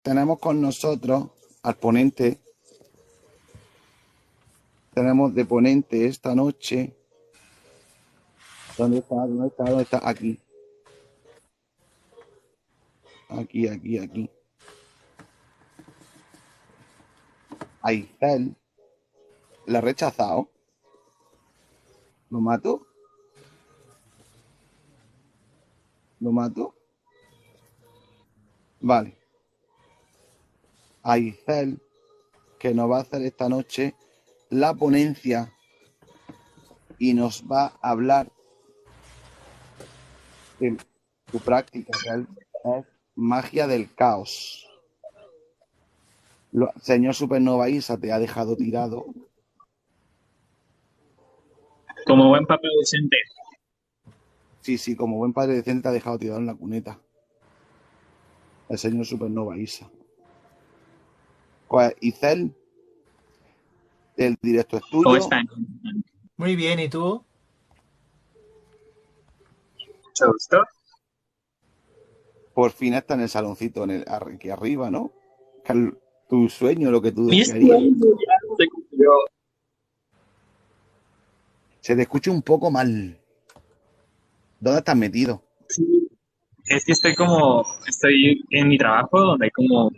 tenemos con nosotros al ponente, tenemos de ponente esta noche. ¿Dónde está? ¿Dónde está? ¿Dónde está? Aquí. Aquí, aquí, aquí. Aicel la ha rechazado. ¿Lo mato? ¿Lo mato? Vale. Aicel, que nos va a hacer esta noche la ponencia y nos va a hablar de tu práctica, que es magia del caos. Señor Supernova Isa te ha dejado tirado. Como buen papel docente. Sí, sí, como buen padre decente te ha dejado tirado en la cuneta. El señor Supernova Isa. Pues, Icel, el directo es ¿Cómo tuyo. están? Muy bien, ¿y tú? Mucho gusto. Por fin está en el saloncito aquí arriba, ¿no? Tu sueño, lo que tú Mi querías. sueño ya se cumplió. Se te escucha un poco mal. ¿Dónde estás metido? Sí, es que estoy en mi trabajo donde hay como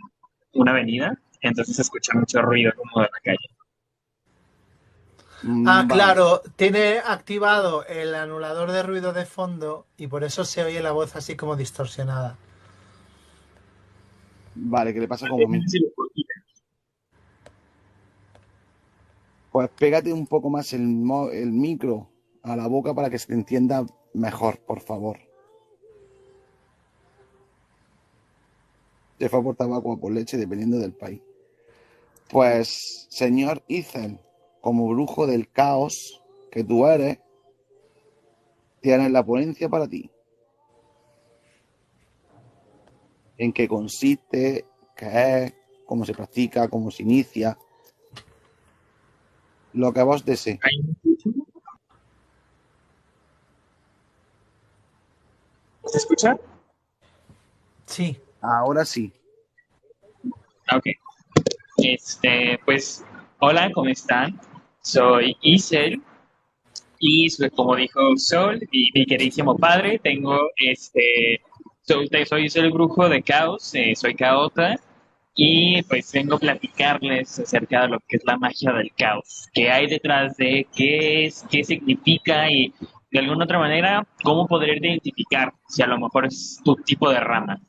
una avenida, entonces se escucha mucho ruido como de la calle. Vale, Claro, tiene activado el anulador de ruido de fondo y por eso se oye la voz así como distorsionada. vale, ¿qué le pasa como a mí? Sí, lo puedo quitar. Pues pégate un poco más el micro a la boca para que se te entienda mejor, por favor. Se fue por tabaco o por leche, dependiendo del país. Pues, señor Ethan, como brujo del caos que tú eres, tienes la ponencia para ti. En qué consiste, qué es, cómo se practica, cómo se inicia, lo que vos desees. ¿Ahí me escuchan? ¿Se escucha? Sí. Ahora sí. Ok. Pues, hola, ¿cómo están? Soy Isel y como dijo Sol, mi queridísimo padre, soy el brujo de caos, soy caota y pues vengo a platicarles acerca de lo que es la magia del caos, qué hay detrás de, qué es, qué significa y de alguna otra manera cómo poder identificar si a lo mejor es tu tipo de rama.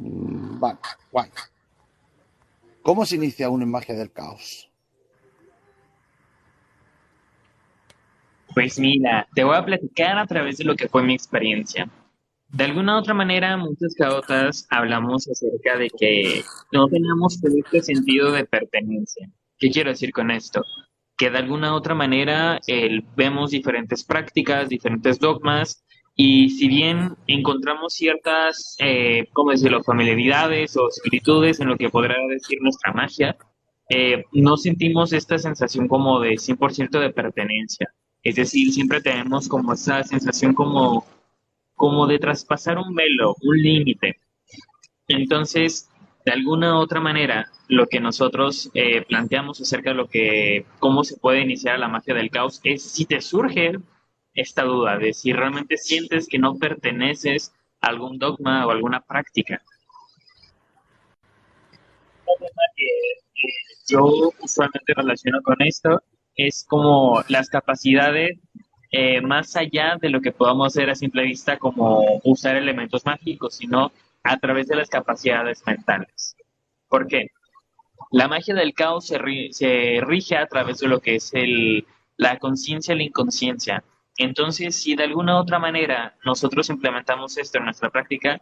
Vale, guay. ¿Cómo se inicia uno en magia del caos? Pues mira, te voy a platicar a través de lo que fue mi experiencia. De alguna u otra manera, muchos caotas hablamos acerca de que no tenemos este sentido de pertenencia. ¿Qué quiero decir con esto? Que de alguna u otra manera vemos diferentes prácticas, diferentes dogmas, y si bien encontramos ciertas, ¿cómo decirlo?, familiaridades o similitudes en lo que podrá decir nuestra magia, no sentimos esta sensación como de 100% de pertenencia. Es decir, siempre tenemos como esa sensación como de traspasar un velo, un límite. Entonces, de alguna u otra manera, lo que nosotros planteamos acerca de cómo se puede iniciar la magia del caos es si te surge esta duda de si realmente sientes que no perteneces a algún dogma o alguna práctica. Un tema que yo usualmente relaciono con esto es como las capacidades más allá de lo que podamos hacer a simple vista como usar elementos mágicos, sino a través de las capacidades mentales. ¿Por qué? La magia del caos se rige a través de lo que es la conciencia y la inconsciencia. Entonces, si de alguna u otra manera nosotros implementamos esto en nuestra práctica,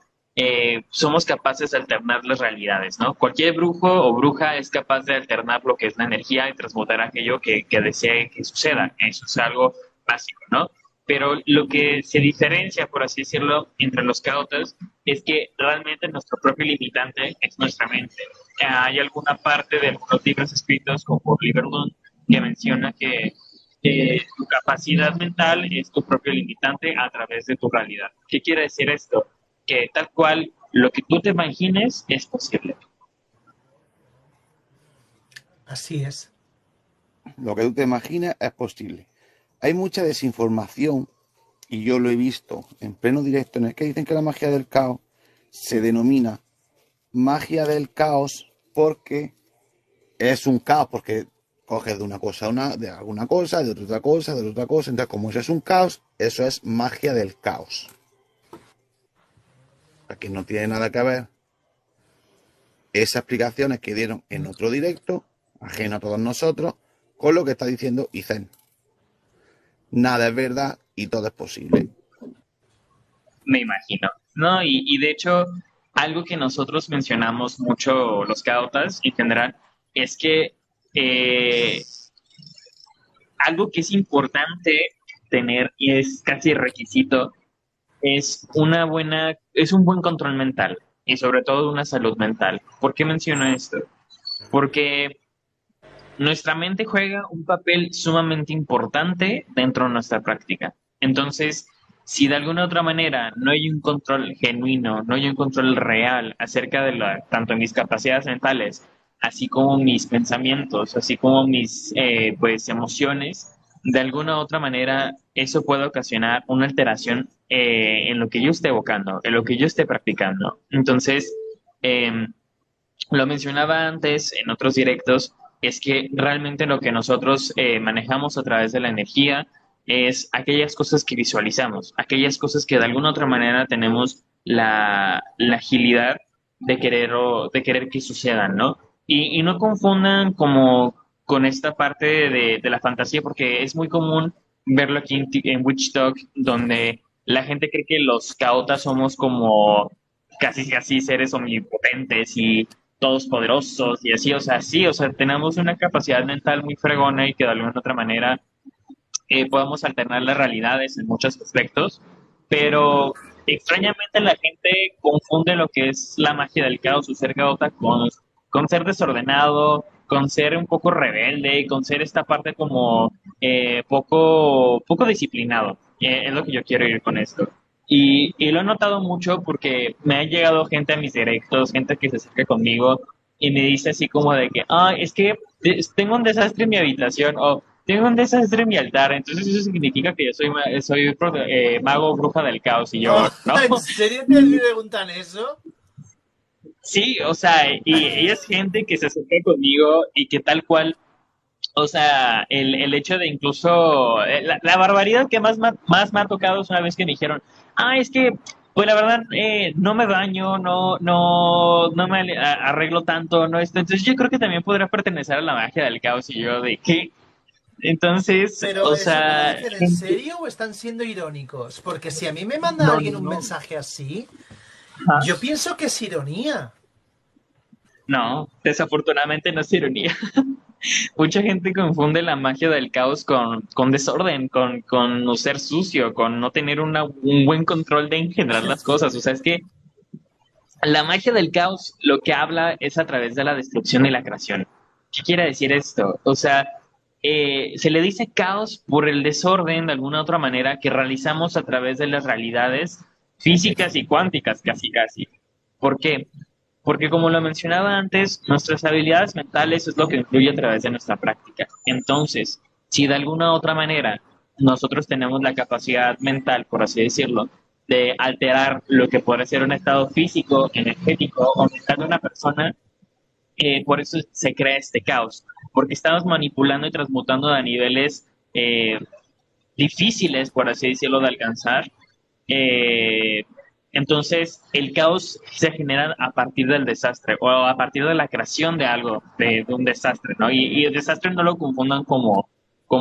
somos capaces de alternar las realidades, ¿no? Cualquier brujo o bruja es capaz de alternar lo que es la energía y transmutar aquello que desee que suceda. Eso es algo básico, ¿no? Pero lo que se diferencia, por así decirlo, entre los caotas es que realmente nuestro propio limitante es nuestra mente. Hay alguna parte de algunos libros escritos como Liber Moon que menciona que tu capacidad mental es tu propio limitante a través de tu realidad. ¿Qué quiere decir esto? Que tal cual lo que tú te imagines es posible. Así es. Lo que tú te imaginas es posible. Hay mucha desinformación, y yo lo he visto en pleno directo, en el que dicen que la magia del caos se denomina magia del caos porque es un caos, porque coges de una cosa a una, de alguna cosa, de otra cosa, de otra cosa. Entonces, como eso es un caos, eso es magia del caos. Aquí no tiene nada que ver esas explicaciones que dieron en otro directo, ajeno a todos nosotros, con lo que está diciendo Isen. Nada es verdad y todo es posible. Me imagino. No, y de hecho, algo que nosotros mencionamos mucho los cautas en general es que eh, algo que es importante tener y es casi requisito es un buen control mental y sobre todo una salud mental. ¿Por qué menciono esto? Porque nuestra mente juega un papel sumamente importante dentro de nuestra práctica. Entonces, si de alguna otra manera no hay un control genuino, no hay un control real acerca de tanto mis capacidades mentales, así como mis pensamientos, así como mis pues emociones, de alguna otra manera eso puede ocasionar una alteración en lo que yo esté evocando, en lo que yo esté practicando. Entonces, eh, lo mencionaba antes en otros directos, es que realmente lo que nosotros manejamos a través de la energía es aquellas cosas que visualizamos, aquellas cosas que de alguna otra manera tenemos la agilidad de querer que sucedan, ¿no? Y no confundan como con esta parte de la fantasía, porque es muy común verlo aquí en Witch Talk, donde la gente cree que los caotas somos como casi casi seres omnipotentes y todos poderosos y así, o sea, sí, o sea, tenemos una capacidad mental muy fregona y que de alguna otra manera podemos alternar las realidades en muchos aspectos, pero extrañamente la gente confunde lo que es la magia del caos o ser caota con ser desordenado, con ser un poco rebelde, con ser esta parte como poco disciplinado. Es lo que yo quiero ir con esto. Y lo he notado mucho porque me ha llegado gente a mis directos, gente que se acerca conmigo y me dice así como de que, ah, es que tengo un desastre en mi habitación o tengo un desastre en mi altar, entonces eso significa que yo soy mago o bruja del caos y yo, Oh, ¿no? ¿en serio te preguntan eso? Sí, o sea, y es gente que se acerca conmigo y que tal cual, o sea, el hecho de incluso, la barbaridad que más me ha tocado es una vez que me dijeron, ah, es que, pues la verdad, no me baño, no me arreglo tanto, no esto, entonces yo creo que también podría pertenecer a la magia del caos y yo de qué. Entonces, ¿Pero o eso me lo sea, dicen en gente, serio o están siendo irónicos? Porque si a mí me manda no, alguien no, un no. mensaje así, Ajá. yo pienso que es ironía. No, desafortunadamente no es ironía. Mucha gente confunde la magia del caos con desorden, con no ser sucio, con no tener un buen control de engendrar las cosas. O sea, es que la magia del caos lo que habla es a través de la destrucción y la creación. ¿Qué quiere decir esto? O sea, se le dice caos por el desorden de alguna otra manera que realizamos a través de las realidades físicas y cuánticas, casi casi. ¿Por qué? Porque como lo mencionaba antes, nuestras habilidades mentales es lo que influye a través de nuestra práctica. Entonces, si de alguna otra manera nosotros tenemos la capacidad mental, por así decirlo, de alterar lo que puede ser un estado físico, energético o mental de una persona, por eso se crea este caos, porque estamos manipulando y transmutando a niveles difíciles, por así decirlo, de alcanzar. Eh, entonces, el caos se genera a partir del desastre o a partir de la creación de algo, de un desastre, ¿no? Y el desastre no lo confundan como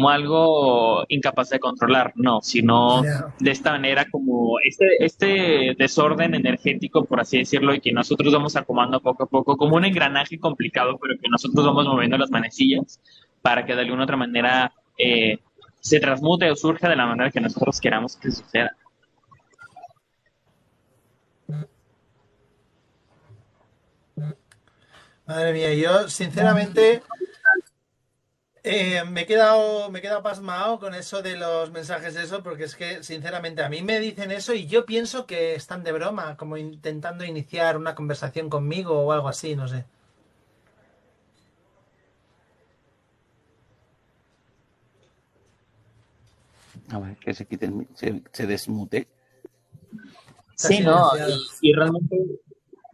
algo incapaz de controlar, no, sino No. de esta manera como este desorden energético, por así decirlo, y que nosotros vamos acomodando poco a poco, como un engranaje complicado, pero que nosotros vamos moviendo las manecillas para que de alguna otra manera se transmute o surja de la manera que nosotros queramos que suceda. Madre mía, yo sinceramente Me he quedado pasmado con eso de los mensajes de eso, porque es que, sinceramente, a mí me dicen eso y yo pienso que están de broma, como intentando iniciar una conversación conmigo o algo así, no sé. A ver, que se quite, se desmute. Está Sí, ¿no? silenciado. Y realmente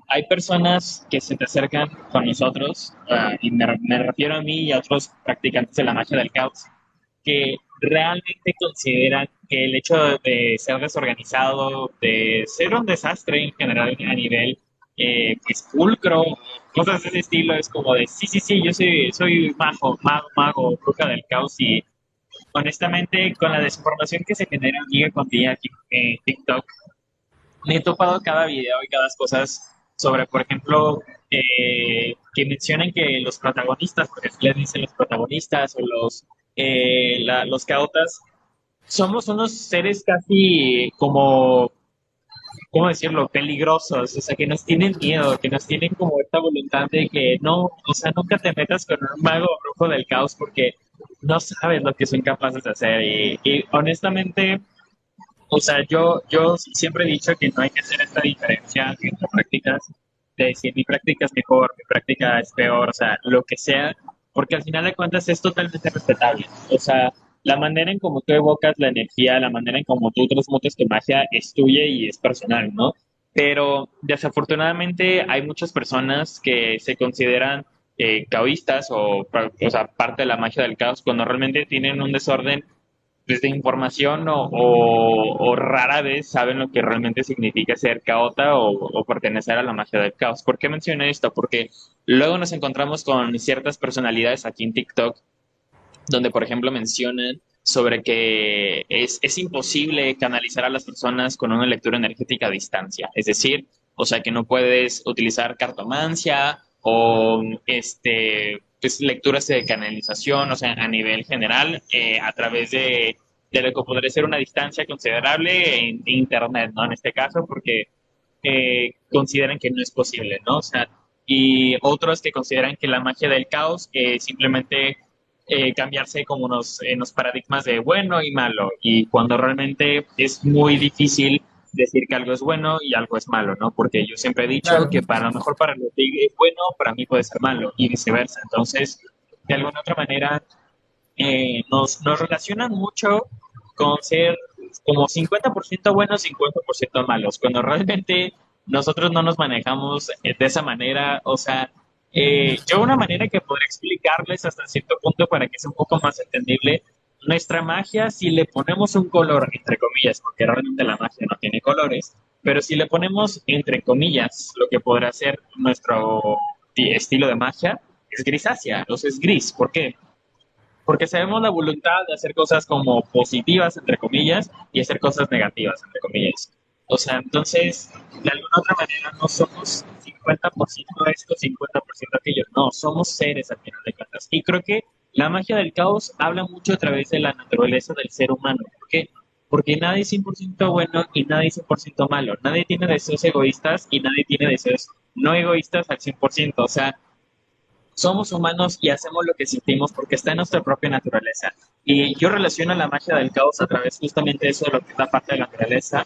hay personas que se te acercan con nosotros, y me refiero a mí y a otros practicantes de la magia del caos, que realmente consideran que el hecho de ser desorganizado, de ser un desastre en general a nivel pues pulcro, cosas de ese estilo, es como de sí, sí, sí, yo soy mago, bruja del caos y honestamente con la desinformación que se genera día con día aquí en TikTok, me he topado cada video y cada cosas sobre, por ejemplo, que mencionan que los protagonistas, porque así les dicen los protagonistas o los cautas, somos unos seres casi como, ¿cómo decirlo?, peligrosos, o sea, que nos tienen miedo, que nos tienen como esta voluntad de que no, o sea, nunca te metas con un mago o brujo del caos porque no sabes lo que son capaces de hacer. Y honestamente, o sea, yo siempre he dicho que no hay que hacer esta diferencia entre prácticas, de si mi práctica es mejor, mi práctica es peor, o sea, lo que sea, porque al final de cuentas es totalmente respetable. O sea, la manera en cómo tú evocas la energía, la manera en cómo tú transmutes tu magia es tuya y es personal, ¿no? Pero desafortunadamente hay muchas personas que se consideran caoístas o sea, parte de la magia del caos cuando realmente tienen un desorden desde información o rara vez saben lo que realmente significa ser caota o pertenecer a la magia del caos. ¿Por qué mencioné esto? Porque luego nos encontramos con ciertas personalidades aquí en TikTok donde, por ejemplo, mencionan sobre que es imposible canalizar a las personas con una lectura energética a distancia. Es decir, o sea, que no puedes utilizar cartomancia o pues, lecturas de canalización, o sea, a nivel general, a través de lo que podría ser una distancia considerable en Internet, ¿no? En este caso, porque consideran que no es posible, ¿no? O sea, y otros que consideran que la magia del caos simplemente cambiarse como en los paradigmas de bueno y malo, y cuando realmente es muy difícil decir que algo es bueno y algo es malo, ¿no? Porque yo siempre he dicho Claro. que para lo mejor para los tigres es bueno, para mí puede ser malo, y viceversa. Entonces, de alguna otra manera, nos relacionan mucho con ser como 50% buenos, 50% malos, cuando realmente nosotros no nos manejamos de esa manera. O sea, yo una manera que podría explicarles hasta cierto punto para que sea un poco más entendible, nuestra magia, si le ponemos un color, entre comillas, porque realmente la magia no tiene colores, pero si le ponemos, entre comillas, lo que podrá ser nuestro estilo de magia, es grisácea, o sea, es gris. ¿Por qué? Porque sabemos la voluntad de hacer cosas como positivas, entre comillas, y hacer cosas negativas, entre comillas. O sea, entonces, de alguna otra manera, no somos 50% esto, 50% aquello. No, somos seres al final de cuentas. Y creo que la magia del caos habla mucho a través de la naturaleza del ser humano. ¿Por qué? Porque nadie es 100% bueno y nadie es 100% malo. Nadie tiene deseos egoístas y nadie tiene deseos no egoístas al 100%. O sea, somos humanos y hacemos lo que sentimos porque está en nuestra propia naturaleza. Y yo relaciono la magia del caos a través justamente de eso, de lo que es la parte de la naturaleza.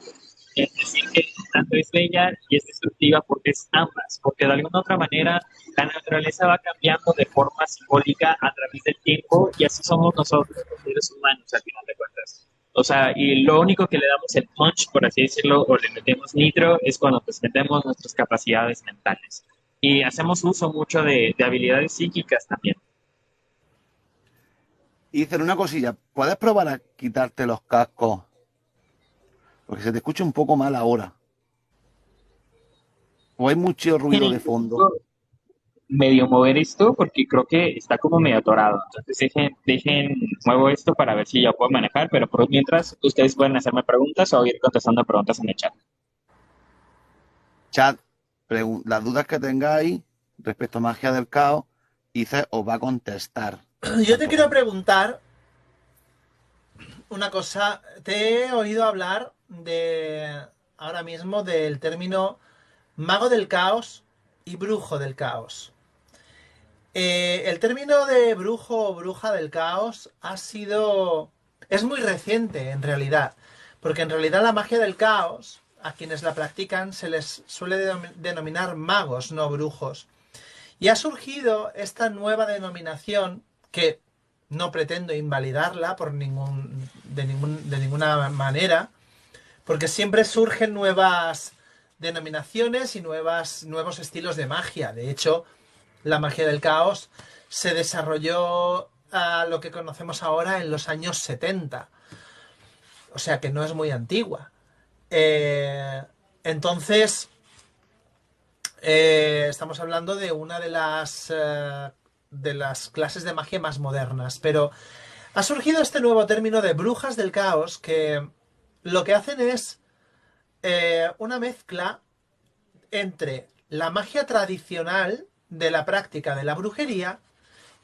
Es decir, que tanto es bella y es destructiva porque es ambas, porque de alguna otra manera la naturaleza va cambiando de forma simbólica a través del tiempo y así somos nosotros, los seres humanos, al final de cuentas. O sea, y lo único que le damos el punch, por así decirlo, o le metemos nitro, es cuando pues metemos nuestras capacidades mentales. Y hacemos uso mucho de habilidades psíquicas también. Y dicen una cosilla, ¿puedes probar a quitarte los cascos? Porque se te escucha un poco mal ahora. O hay mucho ruido de fondo. Medio mover esto porque creo que está como medio atorado. Entonces muevo esto para ver si ya puedo manejar, pero por mientras ustedes pueden hacerme preguntas o ir contestando preguntas en el chat. Chat, las dudas que tengáis respecto a magia del caos, Ice os va a contestar. Yo te quiero preguntar una cosa. Te he oído hablar ahora mismo del término mago del caos y brujo del caos. El término de brujo o bruja del caos es muy reciente en realidad, porque en realidad la magia del caos, a quienes la practican se les suele denominar magos, no brujos. Y ha surgido esta nueva denominación que no pretendo invalidarla de ninguna manera, porque siempre surgen nuevas denominaciones y nuevos estilos de magia. De hecho, la magia del caos se desarrolló a lo que conocemos ahora en los años 70. O sea que no es muy antigua. Eh, entonces, estamos hablando de una de las clases de magia más modernas. Pero ha surgido este nuevo término de brujas del caos que lo que hacen es una mezcla entre la magia tradicional de la práctica de la brujería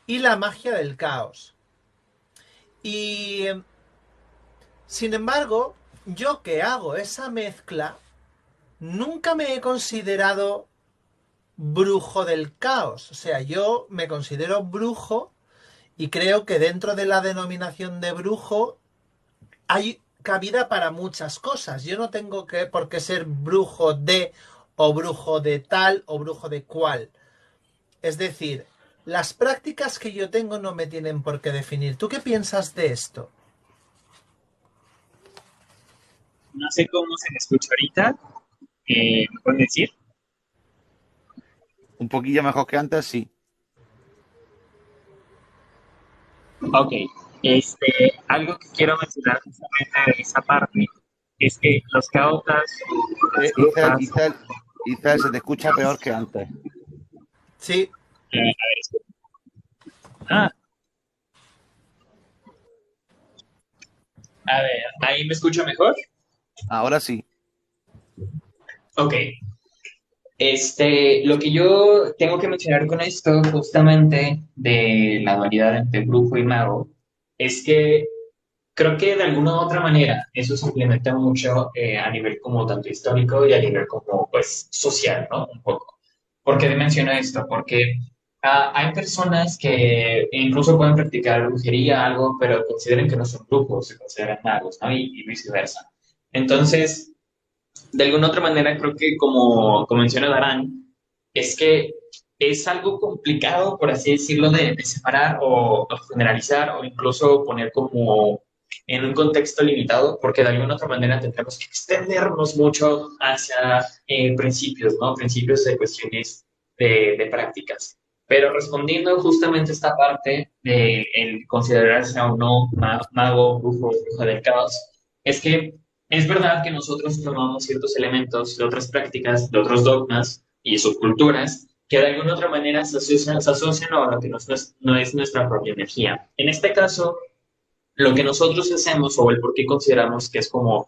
y la magia del caos. Y sin embargo, yo que hago esa mezcla, nunca me he considerado brujo del caos. O sea, yo me considero brujo y creo que dentro de la denominación de brujo hay cabida para muchas cosas. Yo no tengo por qué ser brujo de o brujo de tal o brujo de cual. Es decir, las prácticas que yo tengo no me tienen por qué definir. ¿Tú qué piensas de esto? No sé cómo se me escucha ahorita. ¿Me pueden decir? Un poquillo mejor que antes, sí. Ok. Algo que quiero mencionar justamente de esa parte es que los cautas, las Isel, brujas, Isel, Isel, se te escucha peor que antes. Sí, ah, a ver, ¿ahí me escucho mejor? Ahora sí. Ok. Lo que yo tengo que mencionar con esto, justamente de la dualidad entre brujo y mago, es que creo que de alguna u otra manera eso se implementa mucho a nivel como tanto histórico y a nivel como pues social, ¿no? Un poco. ¿Por qué menciono esto? Porque hay personas que incluso pueden practicar brujería, algo, pero consideren que no son brujos, se consideran magos, ¿no? Y viceversa. Entonces, de alguna otra manera, creo que como menciona Darán, es que es algo complicado, por así decirlo, de separar o generalizar o incluso poner como en un contexto limitado, porque de alguna otra manera tendremos que extendernos mucho hacia principios, ¿no? Principios de cuestiones de prácticas. Pero respondiendo justamente a esta parte de el considerarse o no mago, brujo, bruja del caos, es que es verdad que nosotros tomamos ciertos elementos de otras prácticas, de otros dogmas y subculturas que de alguna otra manera se asocian a lo que no es nuestra propia energía. En este caso, lo que nosotros hacemos o el por qué consideramos que es como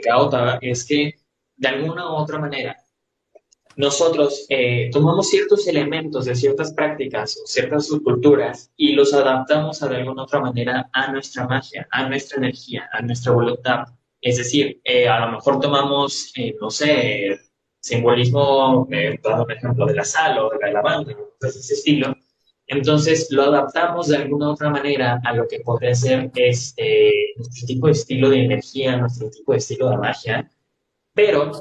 caótica es que de alguna u otra manera nosotros tomamos ciertos elementos de ciertas prácticas o ciertas subculturas y los adaptamos de alguna otra manera a nuestra magia, a nuestra energía, a nuestra voluntad. Es decir, a lo mejor tomamos, no sé, simbolismo, dando un ejemplo de la sal o de la lavanda, cosas de ese estilo. Entonces lo adaptamos de alguna otra manera a lo que podría ser nuestro tipo de estilo de energía, nuestro tipo de estilo de magia, pero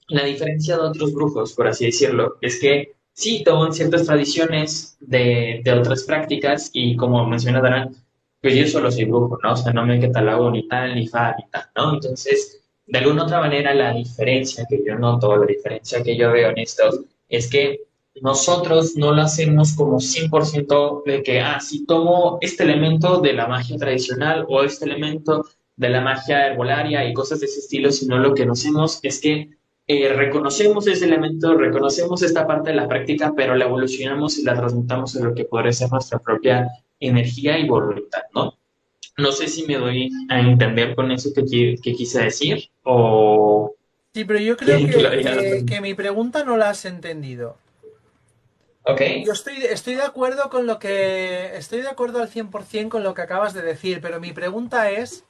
la diferencia de otros brujos, por así decirlo, es que sí toman ciertas tradiciones de otras prácticas y como menciona Darán, pues yo solo soy brujo, ¿no? O sea, no me catalogo ni tal, ni fa, ni tal, ¿no? Entonces, de alguna otra manera, la diferencia que yo noto, la diferencia que yo veo en esto, es que nosotros no lo hacemos como 100% de que, si tomo este elemento de la magia tradicional o este elemento de la magia herbolaria y cosas de ese estilo, sino lo que nos hacemos es que reconocemos ese elemento, reconocemos esta parte de la práctica, pero la evolucionamos y la transmutamos en lo que podría ser nuestra propia energía y voluntad, ¿no? No sé si me doy a entender con eso que quise decir o sí, pero yo creo quieren que lo diga de otra que manera. mi pregunta no la has entendido. Ok, Yo estoy de acuerdo con lo que... Estoy de acuerdo al 100% con lo que acabas de decir, pero mi pregunta es,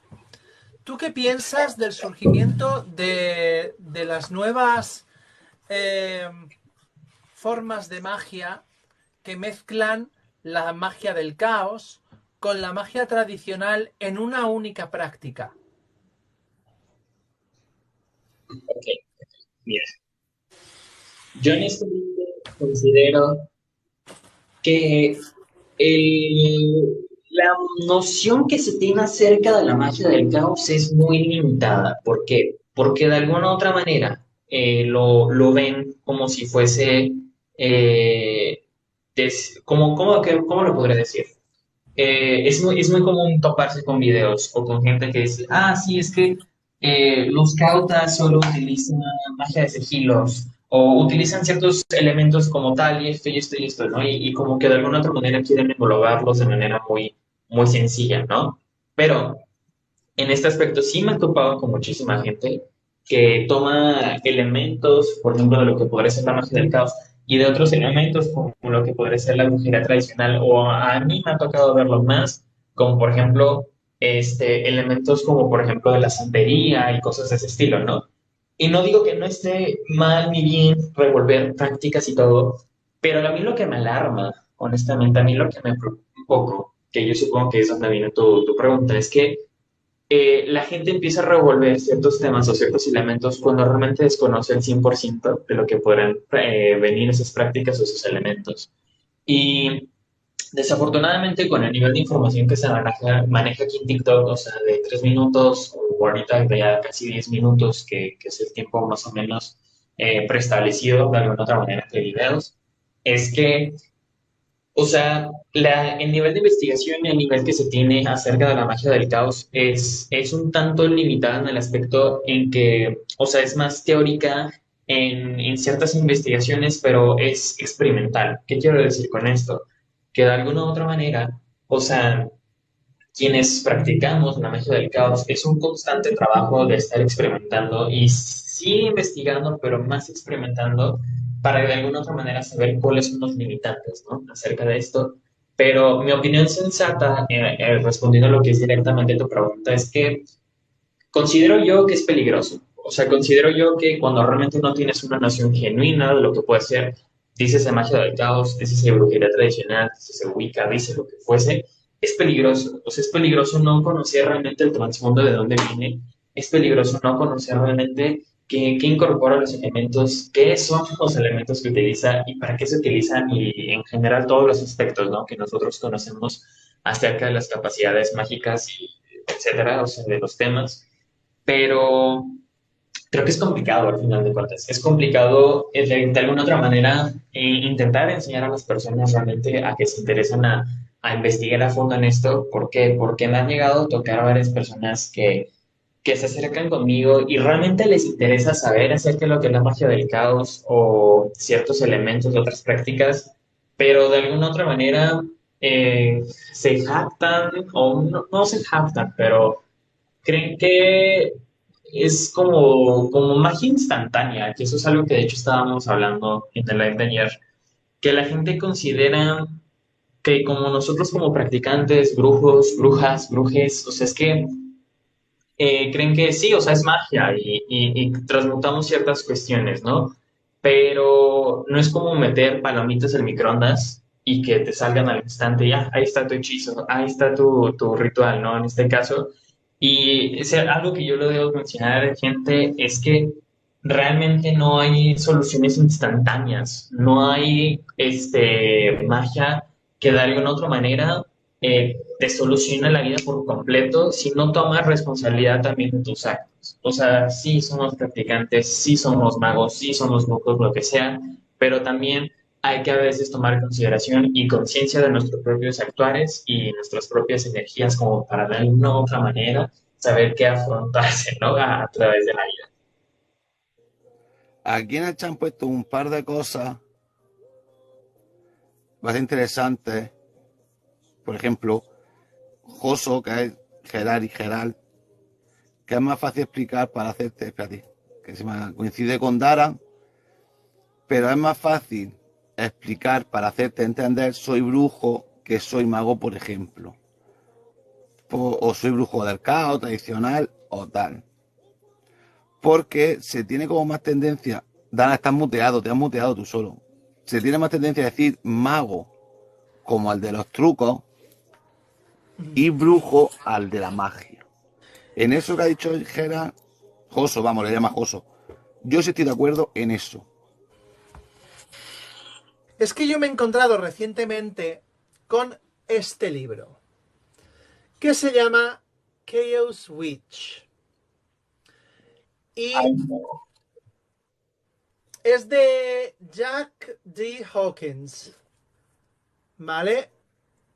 ¿tú qué piensas del surgimiento de las nuevas eh, formas de magia que mezclan la magia del caos con la magia tradicional en una única práctica. Ok, mira. Yo honestamente considero que la noción que se tiene acerca de la magia del caos es muy limitada. ¿Por qué? Porque de alguna u otra manera lo ven como si fuese, ¿cómo lo podría decir? Es muy común toparse con videos o con gente que dice, ah, sí, es que los cautas solo utilizan magia de sigilos o utilizan ciertos elementos como tal y esto y esto y esto, ¿no? Y como que de alguna otra manera quieren englobarlos de manera muy, muy sencilla, ¿no? Pero en este aspecto sí me he topado con muchísima gente que toma elementos, por ejemplo, de lo que podría ser la magia del caos y de otros elementos como lo que podría ser la brujería tradicional, o a mí me ha tocado verlo más, como por ejemplo, elementos como por ejemplo de la santería y cosas de ese estilo, ¿no? Y no digo que no esté mal ni bien revolver prácticas y todo, pero a mí lo que me alarma, honestamente, a mí lo que me preocupa un poco, que yo supongo que es donde viene tu pregunta, es que la gente empieza a revolver ciertos temas o ciertos elementos cuando realmente desconoce el 100% de lo que podrán venir esas prácticas o esos elementos. Y desafortunadamente con el nivel de información que se maneja aquí en TikTok, o sea, de 3 minutos o ahorita de ya casi 10 minutos, que es el tiempo más o menos preestablecido de alguna otra manera de videos, es que o sea, el nivel de investigación y el nivel que se tiene acerca de la magia del caos es un tanto limitado en el aspecto en que, o sea, es más teórica en ciertas investigaciones, pero es experimental. ¿Qué quiero decir con esto? Que de alguna u otra manera, o sea, quienes practicamos la magia del caos es un constante trabajo de estar experimentando y sí investigando, pero más experimentando para de alguna otra manera saber cuáles son los limitantes, ¿no? Acerca de esto. Pero mi opinión sensata, respondiendo a lo que es directamente tu pregunta, es que considero yo que es peligroso. O sea, considero yo que cuando realmente no tienes una noción genuina de lo que puede ser, dices de magia del caos, dices de brujería tradicional, dices de Wicca, dices lo que fuese, es peligroso. O sea, es peligroso no conocer realmente el trasfondo de dónde viene. Es peligroso no conocer realmente qué incorpora los elementos, qué son los elementos que utiliza y para qué se utilizan y en general todos los aspectos, ¿no? Que nosotros conocemos acerca de las capacidades mágicas y etcétera, o sea, de los temas, pero creo que es complicado al final de cuentas. Es complicado de alguna otra manera intentar enseñar a las personas realmente a que se interesan a investigar a fondo en esto. ¿Por qué? Porque me han llegado a tocar varias personas que se acercan conmigo y realmente les interesa saber acerca de lo que es la magia del caos o ciertos elementos de otras prácticas, pero de alguna otra manera se jactan o no se jactan, pero creen que es como magia instantánea, que eso es algo que de hecho estábamos hablando en el live de ayer, que la gente considera que como nosotros como practicantes, brujos, brujas, brujes, o sea, es que creen que sí, o sea, es magia y transmutamos ciertas cuestiones, ¿no? Pero no es como meter palomitas en microondas y que te salgan al instante, ya, ahí está tu hechizo, ahí está tu ritual, ¿no? En este caso. Y algo que yo lo debo mencionar, gente, es que realmente no hay soluciones instantáneas, no hay magia que de alguna otra manera te soluciona la vida por completo si no tomas responsabilidad también de tus actos. O sea, sí somos practicantes, sí somos magos, sí somos brujos, lo que sea, pero también hay que a veces tomar consideración y conciencia de nuestros propios actuares y nuestras propias energías como para de alguna u otra manera saber qué afrontarse, ¿no? A través de la vida. Aquí en el chat han puesto un par de cosas bastante interesantes. Por ejemplo, Joso, que es Gerard y Gerald, que es más fácil explicar para hacerte, espérate, que coincide con Dara, pero es más fácil explicar para hacerte entender soy brujo que soy mago, por ejemplo. O soy brujo del caos, tradicional o tal. Porque se tiene como más tendencia. Dara, estás muteado, te has muteado tú solo. se tiene más tendencia a decir mago como al de los trucos y brujo al de la magia. En eso que ha dicho Gerard, Joso, vamos, le llama Joso. Yo sí estoy de acuerdo en eso. Es que yo me he encontrado recientemente con este libro, que se llama Chaos Witch. Y es de Jack D. Hawkins, ¿vale?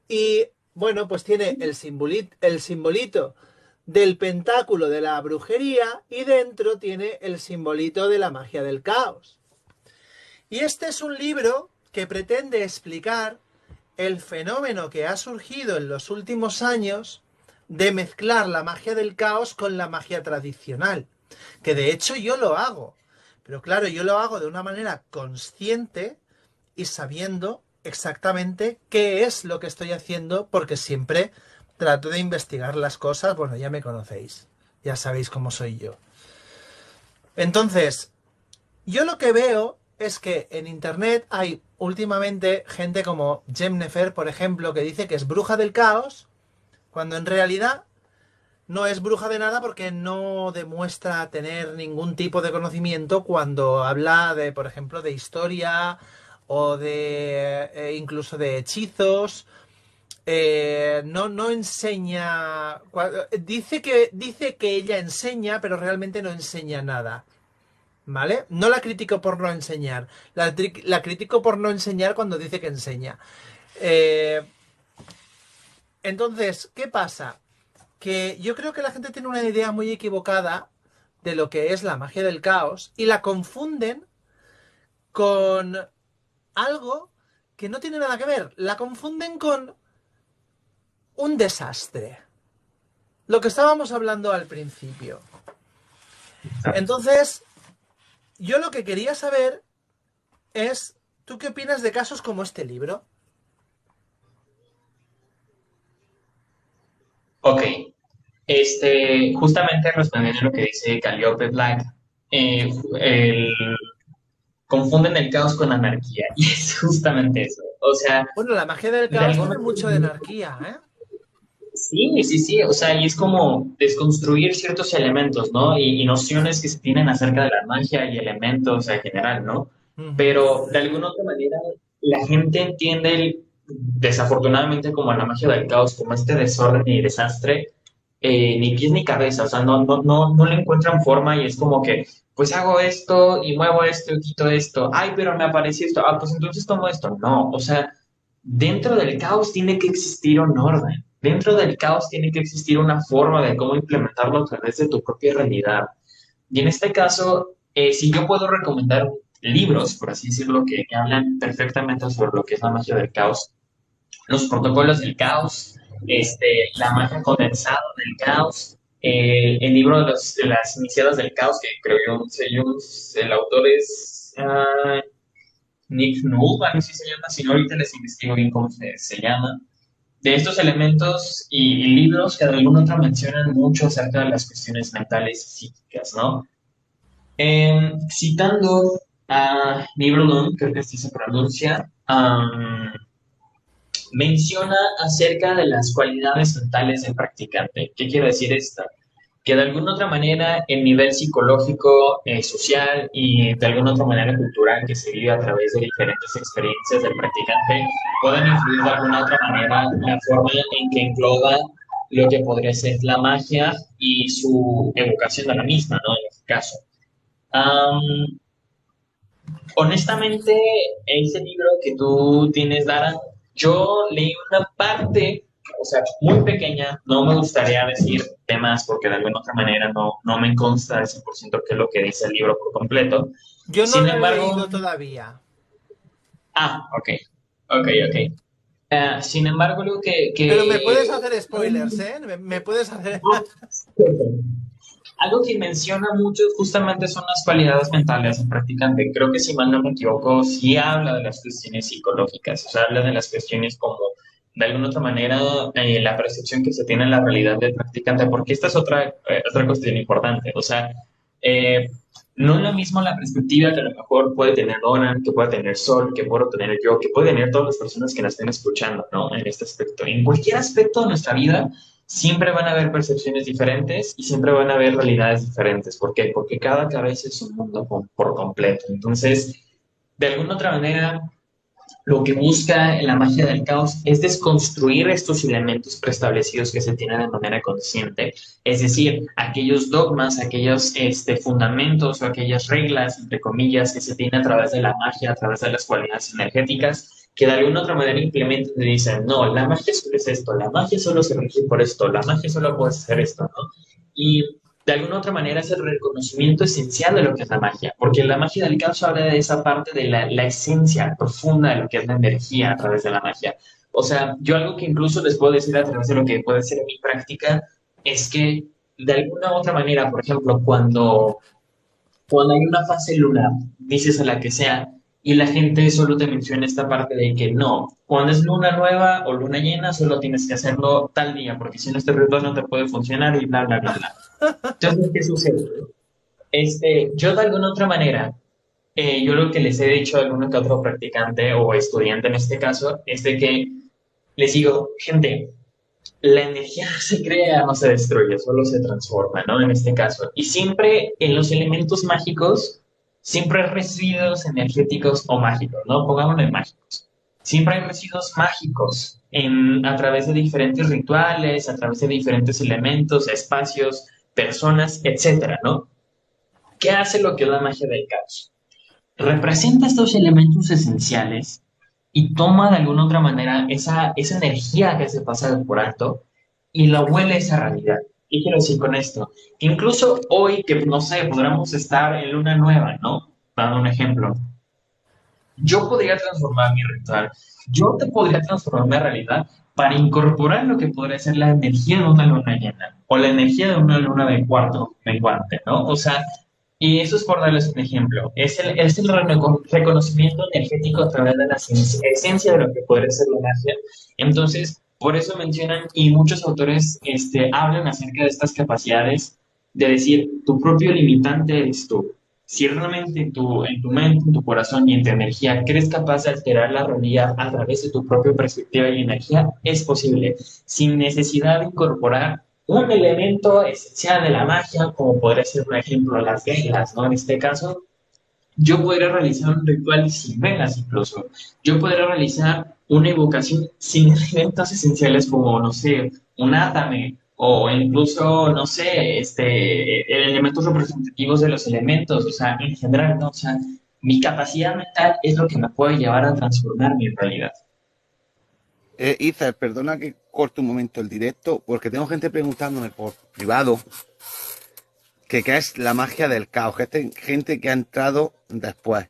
Y bueno, pues tiene el simbolito del pentáculo de la brujería y dentro tiene el simbolito de la magia del caos. Y este es un libro que pretende explicar el fenómeno que ha surgido en los últimos años de mezclar la magia del caos con la magia tradicional. Que de hecho yo lo hago. Pero claro, yo lo hago de una manera consciente y sabiendo exactamente qué es lo que estoy haciendo, porque siempre trato de investigar las cosas. Bueno, ya me conocéis. Ya sabéis cómo soy yo. Entonces, yo lo que veo es que en internet hay últimamente gente como Jem Nefer, por ejemplo, que dice que es bruja del caos, cuando en realidad no es bruja de nada porque no demuestra tener ningún tipo de conocimiento cuando habla de, por ejemplo, de historia o de incluso de hechizos. No enseña. Dice que ella enseña, pero realmente no enseña nada. ¿Vale? No la critico por no enseñar. La critico por no enseñar cuando dice que enseña. Entonces, ¿qué pasa? Que yo creo que la gente tiene una idea muy equivocada de lo que es la magia del caos y la confunden con algo que no tiene nada que ver. La confunden con un desastre. Lo que estábamos hablando al principio. Entonces, yo lo que quería saber es, ¿tú qué opinas de casos como este libro? Ok, justamente respondiendo a lo que dice Calliope Black, el, confunden el caos con anarquía, y es justamente eso. O sea, Bueno, la magia del de caos alguna tiene mucho de anarquía, ¿eh? sí, sí, sí, o sea, y es como desconstruir ciertos elementos, ¿no? Y nociones que se tienen acerca de la magia y elementos en general, ¿no? Uh-huh. Pero de alguna otra manera la gente entiende desafortunadamente como la magia del caos, como este desorden y desastre, ni pies ni cabeza, o sea, no le encuentran forma y es como que, pues hago esto y muevo esto y quito esto, ay, pero me apareció esto, ah, pues entonces tomo esto, no, o sea, dentro del caos tiene que existir un orden. Dentro del caos tiene que existir una forma de cómo implementarlo a través de tu propia realidad. Y en este caso, si yo puedo recomendar libros, por así decirlo, que hablan perfectamente sobre lo que es la magia del caos, los protocolos del caos, la magia condensada del caos, el libro de las iniciadas del caos, que creo yo, el autor es Nick Null, así se llama, si no ahorita les investigo bien cómo se llama, de estos elementos y libros que de alguna otra mencionan mucho acerca de las cuestiones mentales y psíquicas, ¿no? Citando a Nibelung, creo que así se pronuncia, menciona acerca de las cualidades mentales del practicante. ¿Qué quiere decir esto? Que de alguna otra manera el nivel psicológico, social y de alguna otra manera cultural que se vive a través de diferentes experiencias del practicante pueden influir de alguna otra manera la forma en que engloba lo que podría ser la magia y su evocación de la misma, ¿no? En este caso. Um, Honestamente, ese libro que tú tienes, Dara, yo leí una parte, o sea, muy pequeña, no me gustaría decir temas porque de alguna otra manera no me consta al 100% qué es lo que dice el libro por completo. Yo no Sin lo he embargo, leído todavía. ok, ok. Sin embargo, lo Pero me puedes hacer spoilers, ¿eh? Me puedes hacer... algo que menciona mucho justamente son las cualidades mentales del practicante. Creo que si mal no me equivoco, sí habla de las cuestiones psicológicas, o sea, habla de las cuestiones como, de alguna otra manera, la percepción que se tiene en la realidad del practicante, porque esta es otra cuestión importante. O sea, No es lo mismo la perspectiva que a lo mejor puede tener Donan, que puede tener Sol, que puedo tener yo, que puede tener todas las personas que nos estén escuchando, ¿no? En este aspecto. En cualquier aspecto de nuestra vida, siempre van a haber percepciones diferentes y siempre van a haber realidades diferentes. ¿Por qué? Porque cada cabeza es un mundo por completo. Entonces, de alguna otra manera, lo que busca en la magia del caos es desconstruir estos elementos preestablecidos que se tienen de manera consciente, es decir, aquellos dogmas, aquellos fundamentos o aquellas reglas, entre comillas, que se tienen a través de la magia, a través de las cualidades energéticas, que de alguna otra manera implementan y dicen, no, la magia solo es esto, la magia solo se rige por esto, la magia solo puede hacer esto, ¿no? Y de alguna otra manera es el reconocimiento esencial de lo que es la magia, porque la magia del caos habla de esa parte de la esencia profunda de lo que es la energía a través de la magia. O sea, yo algo que incluso les puedo decir a través de lo que puede ser en mi práctica es que de alguna otra manera, por ejemplo, cuando hay una fase lunar, dices a la que sea, y la gente solo te menciona esta parte de que no, cuando es luna nueva o luna llena, solo tienes que hacerlo tal día, porque si no este ritual no te puede funcionar y bla, bla, bla, bla. Entonces, ¿qué sucede? Yo de alguna otra manera, yo lo que les he dicho a alguno que otro practicante o estudiante en este caso, es de que les digo, gente, la energía no se crea, no se destruye, solo se transforma, ¿no? En este caso. Y siempre en los elementos mágicos, siempre hay residuos energéticos o mágicos, ¿no? Pongámoslo en mágicos. Siempre hay residuos mágicos a través de diferentes rituales, a través de diferentes elementos, espacios, personas, etcétera, ¿no? ¿Qué hace lo que es la magia del caos? Representa estos elementos esenciales y toma de alguna otra manera esa energía que se pasa por alto y la vuelve a esa realidad. ¿Qué quiero decir con esto? Que incluso hoy, que no sé, podríamos estar en luna nueva, ¿no? Dando un ejemplo. Yo podría transformar mi ritual, yo te podría transformar mi realidad para incorporar lo que podría ser la energía de una luna llena o la energía de una luna de cuarto menguante, ¿no? O sea, y eso es por darles un ejemplo. Es el reconocimiento energético a través de la esencia de lo que podría ser la magia. Entonces, por eso mencionan y muchos autores hablan acerca de estas capacidades de decir, tu propio limitante eres tú. Si realmente en tu mente, en tu corazón y en tu energía crees capaz de alterar la realidad a través de tu propia perspectiva y energía, es posible, sin necesidad de incorporar un elemento esencial de la magia, como podría ser, por ejemplo, las velas, ¿no? En este caso, yo podría realizar un ritual sin velas incluso. Yo podría realizar una evocación sin elementos esenciales como, no sé, un átame o incluso, no sé, elementos representativos de los elementos. O sea, en general, ¿no? O sea, mi capacidad mental es lo que me puede llevar a transformar mi realidad. Isa, perdona que corte un momento el directo, porque tengo gente preguntándome por privado que qué es la magia del caos, gente que ha entrado después.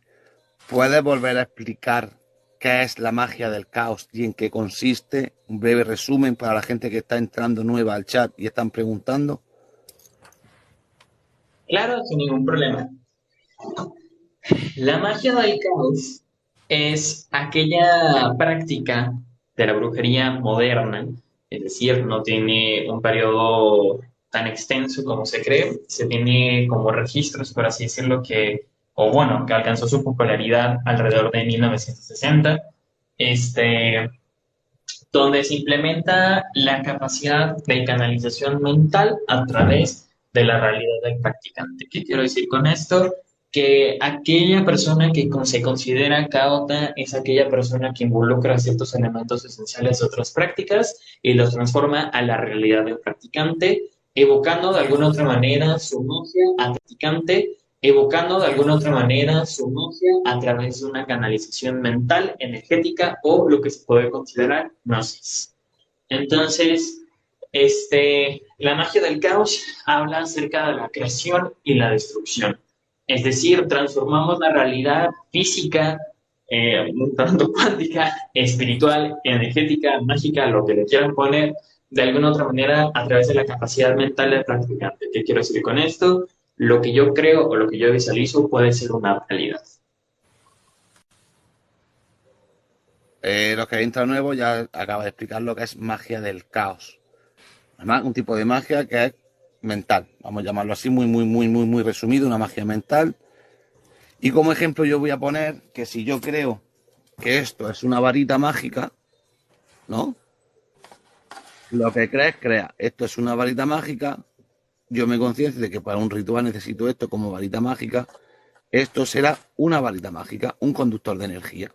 ¿Puedes volver a explicar qué es la magia del caos y en qué consiste? Un breve resumen para la gente que está entrando nueva al chat y están preguntando. Claro, sin ningún problema. La magia del caos es aquella práctica de la brujería moderna, es decir, no tiene un periodo tan extenso como se cree, se tiene como registros, por así decirlo, o bueno, que alcanzó su popularidad alrededor de 1960, este, donde se implementa la capacidad de canalización mental a través de la realidad del practicante. ¿Qué quiero decir con esto? Que aquella persona que se considera caota es aquella persona que involucra ciertos elementos esenciales de otras prácticas y los transforma a la realidad del practicante, evocando de alguna otra manera su magia al practicante, evocando de alguna otra manera su magia a través de una canalización mental, energética o lo que se puede considerar gnosis. Entonces, la magia del caos habla acerca de la creación y la destrucción. Es decir, transformamos la realidad física, un tanto cuántica, espiritual, energética, mágica, lo que le quieran poner, de alguna otra manera a través de la capacidad mental del practicante. ¿Qué quiero decir con esto? Lo que yo creo o lo que yo visualizo puede ser una realidad. Los que entran nuevos ya acaba de explicar lo que es magia del caos. Además, un tipo de magia que es mental, vamos a llamarlo así, muy resumido, una magia mental. Y como ejemplo yo voy a poner que si yo creo que esto es una varita mágica, ¿no? Lo que crees, crea. Esto es una varita mágica. Yo me conciencio de que para un ritual necesito esto como varita mágica. Esto será una varita mágica, un conductor de energía.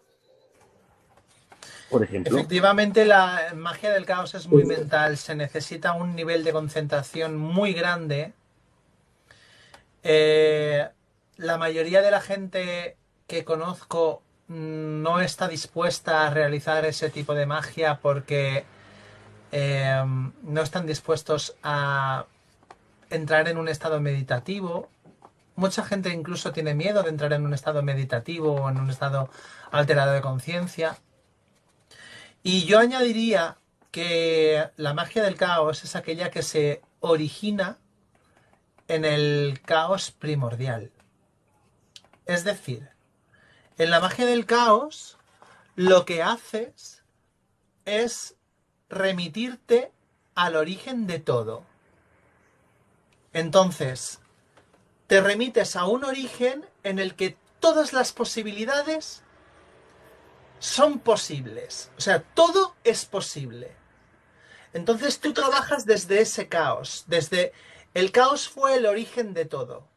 Por ejemplo. Efectivamente, la magia del caos es muy mental. Se necesita un nivel de concentración muy grande. La mayoría de la gente que conozco no está dispuesta a realizar ese tipo de magia porque no están dispuestos a entrar en un estado meditativo. Mucha gente incluso tiene miedo de entrar en un estado meditativo o en un estado alterado de conciencia. Y yo añadiría que la magia del caos es aquella que se origina en el caos primordial. Es decir, en la magia del caos lo que haces es remitirte al origen de todo. Entonces, te remites a un origen en el que todas las posibilidades son posibles. O sea, todo es posible. Entonces tú trabajas desde ese caos. Desde el caos fue el origen de todo.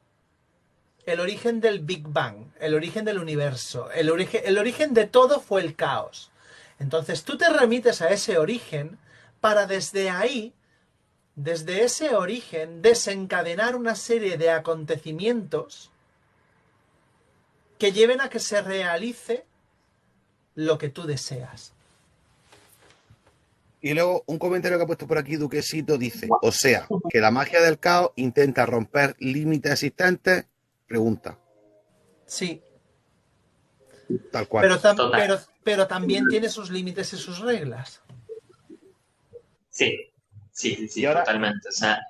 El origen del Big Bang, el origen del universo, el origen de todo fue el caos. Entonces tú te remites a ese origen para desde ahí, desde ese origen, desencadenar una serie de acontecimientos que lleven a que se realice lo que tú deseas. Y luego un comentario que ha puesto por aquí Duquesito dice, o sea, que la magia del caos intenta romper límites existentes, pregunta. Sí. Tal cual. Pero también tiene sus límites y sus reglas. Sí, ahora, totalmente. O sea,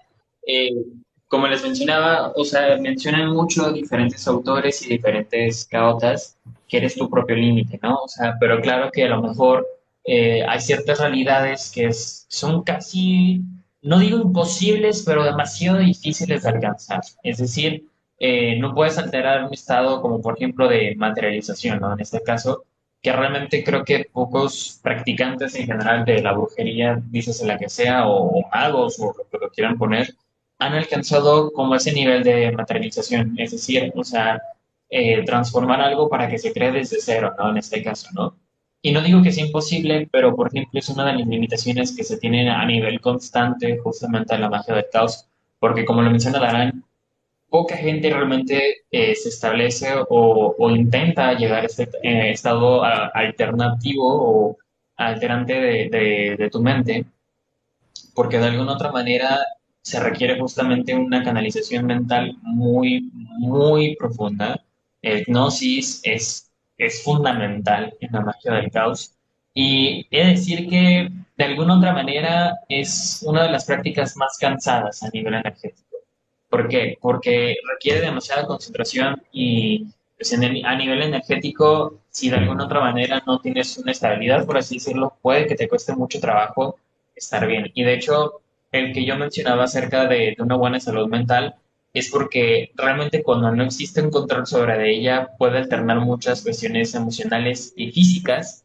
como les mencionaba, o sea, mencionan mucho diferentes autores y diferentes caotas que eres tu propio límite, ¿no? O sea, pero claro que a lo mejor hay ciertas realidades que son casi, no digo imposibles, pero demasiado difíciles de alcanzar. Es decir, no puedes alterar un estado como por ejemplo de materialización, ¿no? En este caso, que realmente creo que pocos practicantes en general de la brujería, dices la que sea, o magos, o lo que lo quieran poner, han alcanzado como ese nivel de materialización, es decir, o sea, transformar algo para que se cree desde cero, ¿no? En este caso, ¿no? Y no digo que sea imposible, pero por ejemplo es una de las limitaciones que se tienen a nivel constante justamente en la magia del caos, porque como lo menciona Darán, poca gente realmente se establece o intenta llegar a este estado alternativo o alterante de tu mente, porque de alguna otra manera se requiere justamente una canalización mental muy profunda. El gnosis es fundamental en la magia del caos. Y he de decir que de alguna otra manera es una de las prácticas más cansadas a nivel energético. ¿Por qué? Porque requiere demasiada concentración y pues, a nivel energético, si de alguna otra manera no tienes una estabilidad, por así decirlo, puede que te cueste mucho trabajo estar bien. Y de hecho, el que yo mencionaba acerca de una buena salud mental es porque realmente cuando no existe un control sobre de ella, puede alternar muchas cuestiones emocionales y físicas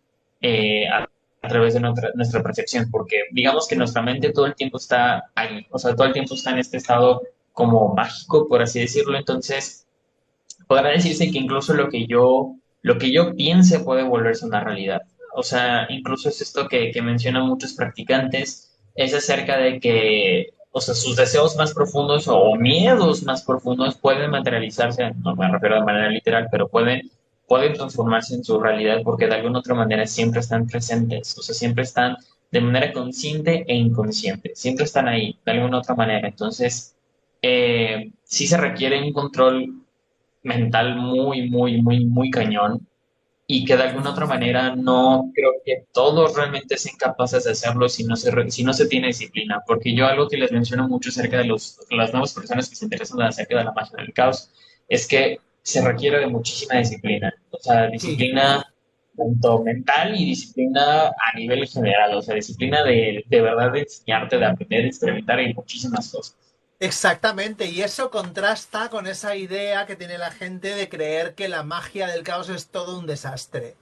a través de nuestra percepción, porque digamos que nuestra mente todo el tiempo está ahí, o sea, todo el tiempo está en este estado como mágico, por así decirlo. Entonces, podrá decirse que incluso lo que yo piense puede volverse una realidad. O sea, incluso es esto que mencionan muchos practicantes, es acerca de que, o sea, sus deseos más profundos o miedos más profundos pueden materializarse, no me refiero de manera literal, pero pueden transformarse en su realidad porque de alguna otra manera siempre están presentes, o sea, siempre están de manera consciente e inconsciente, siempre están ahí, de alguna otra manera. Entonces, sí se requiere un control mental muy cañón y que de alguna otra manera no creo que todos realmente sean capaces de hacerlo si no se tiene disciplina. Porque yo algo que les menciono mucho acerca de las nuevas personas que se interesan acerca de la magia del caos es que se requiere de muchísima disciplina. O sea, Sí. disciplina tanto mental y disciplina a nivel general. O sea, disciplina de verdad de enseñarte, de aprender, de experimentar y muchísimas cosas. Exactamente, y eso contrasta con esa idea que tiene la gente de creer que la magia del caos es todo un desastre.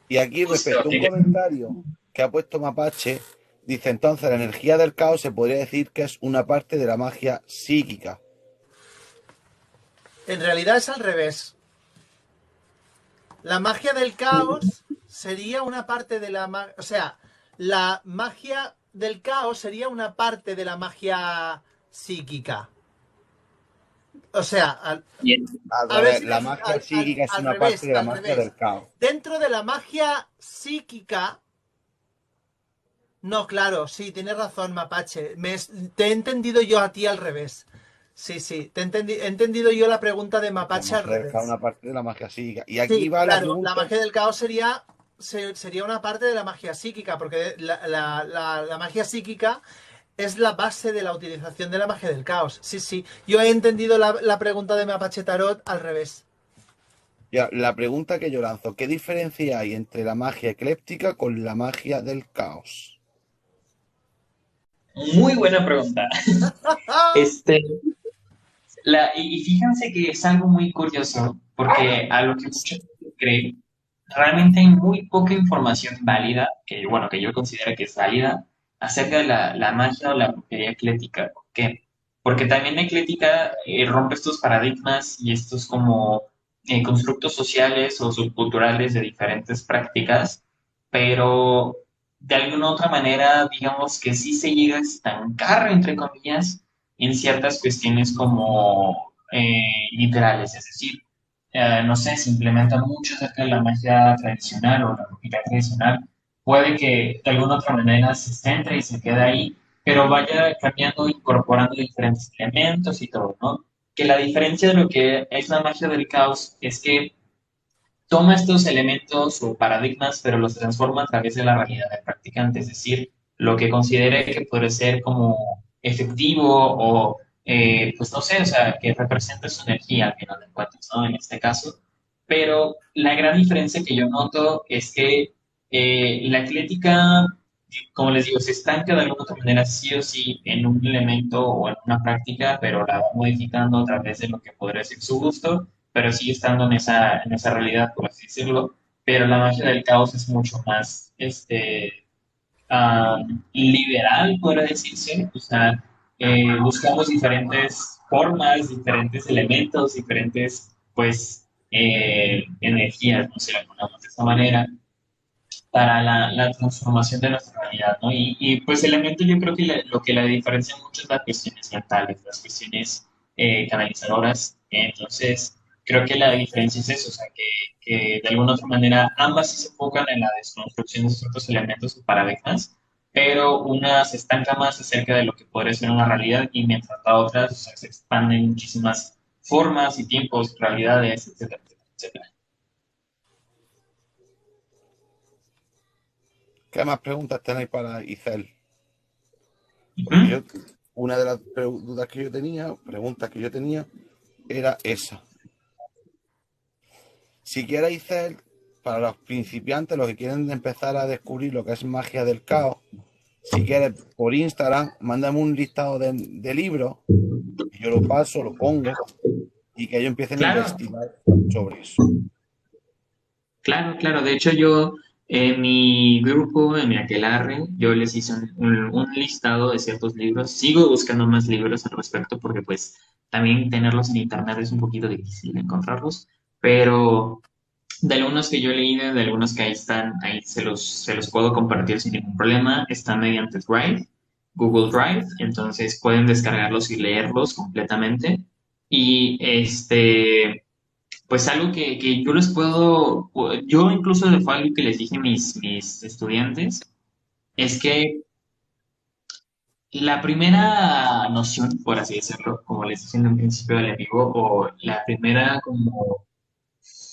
Y aquí, Justo, respecto a un comentario que ha puesto Mapache, dice entonces la energía del caos se podría decir que es una parte de la magia psíquica. En realidad es al revés. La magia del caos sería una parte de la... O sea, la magia del caos sería una parte de la magia psíquica. O sea, bien. Al a ver revés, si la magia psíquica es al una parte revés, de la al magia revés. del caos. Dentro de la magia psíquica... No, claro, sí, tienes razón, Mapache. Te he entendido yo a ti al revés. Sí, sí, he entendido yo la pregunta de La Mapache al magia del caos es revés. una parte de la magia psíquica. Y aquí Sí, va la claro, la pregunta. magia del caos sería una parte de la magia psíquica, porque la magia psíquica es la base de la utilización de la magia del caos. Sí, sí, yo he entendido la pregunta de Mapache Tarot al revés. Ya, la pregunta que yo lanzo, ¿qué diferencia hay entre la magia ecléptica con la magia del caos? Muy buena pregunta. ¡Ah! Este, y fíjense que es algo muy curioso, porque a lo que mucha gente cree, realmente hay muy poca información válida, que bueno, que yo considero que es válida, acerca de la magia o la brujería eclética. ¿Por qué? Porque también la eclética rompe estos paradigmas y estos como constructos sociales o subculturales de diferentes prácticas, pero de alguna otra manera, digamos que sí se llega a estancar, entre comillas, en ciertas cuestiones como literales, es decir, no sé, se implementa mucho acerca de la magia tradicional o la brujería tradicional, puede que de alguna otra manera se centre y se quede ahí, pero vaya cambiando, incorporando diferentes elementos y todo, ¿no? Que la diferencia de lo que es la magia del caos es que toma estos elementos o paradigmas, pero los transforma a través de la realidad del practicante, es decir, lo que considere que puede ser como efectivo o, pues no sé, o sea, que represente su energía al final de cuentas, ¿no? En este caso. Pero la gran diferencia que yo noto es que la atlética, como les digo, se estanca de alguna otra manera sí o sí en un elemento o en una práctica, pero la va modificando a través de lo que podría ser su gusto, pero sigue estando en esa realidad, por así decirlo. Pero la magia del caos es mucho más liberal, podría decirse. O sea, buscamos diferentes formas, diferentes elementos, diferentes, pues, energías, no sé, lo ponemos de esta manera, para la transformación de nuestra realidad, ¿no? Pues elemento yo creo que lo que la diferencia mucho es las cuestiones mentales, las cuestiones canalizadoras. Entonces, creo que la diferencia es eso, o sea, que de alguna otra manera ambas sí se enfocan en la desconstrucción de ciertos elementos o paradigmas, pero una se estanca más acerca de lo que podría ser una realidad y mientras la otra, o sea, se expanden en muchísimas formas y tiempos, realidades, etcétera, etcétera, etcétera. ¿Qué más preguntas tenéis para Isel? Ujú. Porque yo, una de las dudas que yo tenía, preguntas que yo tenía, era esa. Si quieres, Isel, para los principiantes, los que quieren empezar a descubrir lo que es magia del caos, si quieres, por Instagram, mándame un listado de libros, y yo lo paso, lo pongo, y que ellos empiecen a Claro. investigar sobre eso. Claro, claro. De hecho, yo en mi grupo, en mi aquelarre, yo les hice un listado de ciertos libros. Sigo buscando más libros al respecto porque pues también tenerlos en internet es un poquito difícil de encontrarlos. Pero de algunos que yo he leído, de algunos que ahí están, ahí se los puedo compartir sin ningún problema. Están mediante Drive, Google Drive, entonces pueden descargarlos y leerlos completamente. Y pues algo que yo les puedo, yo incluso fue algo que les dije a mis estudiantes, es que la primera noción, por así decirlo, como les dije en un principio del en vivo, o la primera como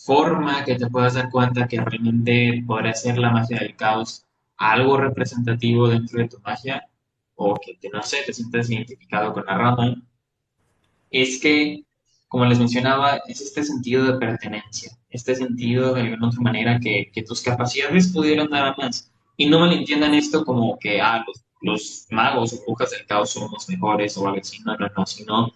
forma que te puedas dar cuenta que realmente podría ser la magia del caos algo representativo dentro de tu magia, o que no sé, te sientas identificado con la rama, es que, como les mencionaba, es este sentido de pertenencia, este sentido de alguna otra manera que tus capacidades pudieran dar a más. Y no malentiendan esto como que los magos o brujas del caos somos mejores o algo así, no, no, no, sino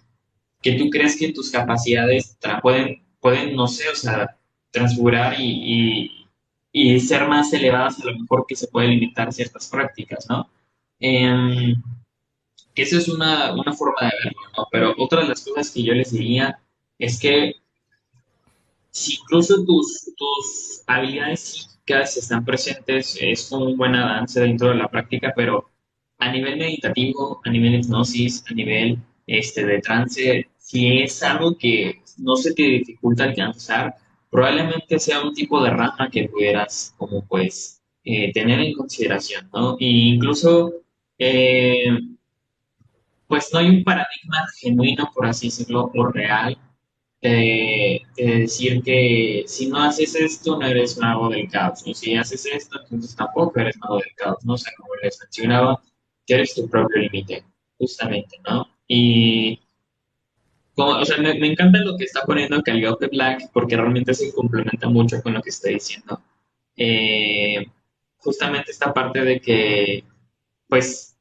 que tú crees que tus capacidades pueden, no sé, o sea, transfigurar y ser más elevadas a lo mejor que se puede limitar ciertas prácticas, ¿no? Em, que esa es una forma de verlo, ¿no? Pero otra de las cosas que yo les diría es que si incluso tus habilidades psíquicas están presentes, es un buen avance dentro de la práctica, pero a nivel meditativo, a nivel hipnosis, a nivel de trance, si es algo que no se te dificulta alcanzar, probablemente sea un tipo de rama que pudieras como pues tener en consideración, ¿no? E incluso eh, pues no hay un paradigma genuino, por así decirlo, o real de decir que si no haces esto, no eres mago del caos, ¿no? Si haces esto, entonces tampoco eres mago del caos, ¿no? O sea, como les mencionaba, que eres tu propio límite, justamente, ¿no? Y, como, o sea, me encanta lo que está poniendo Cali de Black, porque realmente se complementa mucho con lo que estoy diciendo. Eh, justamente esta parte de que, pues,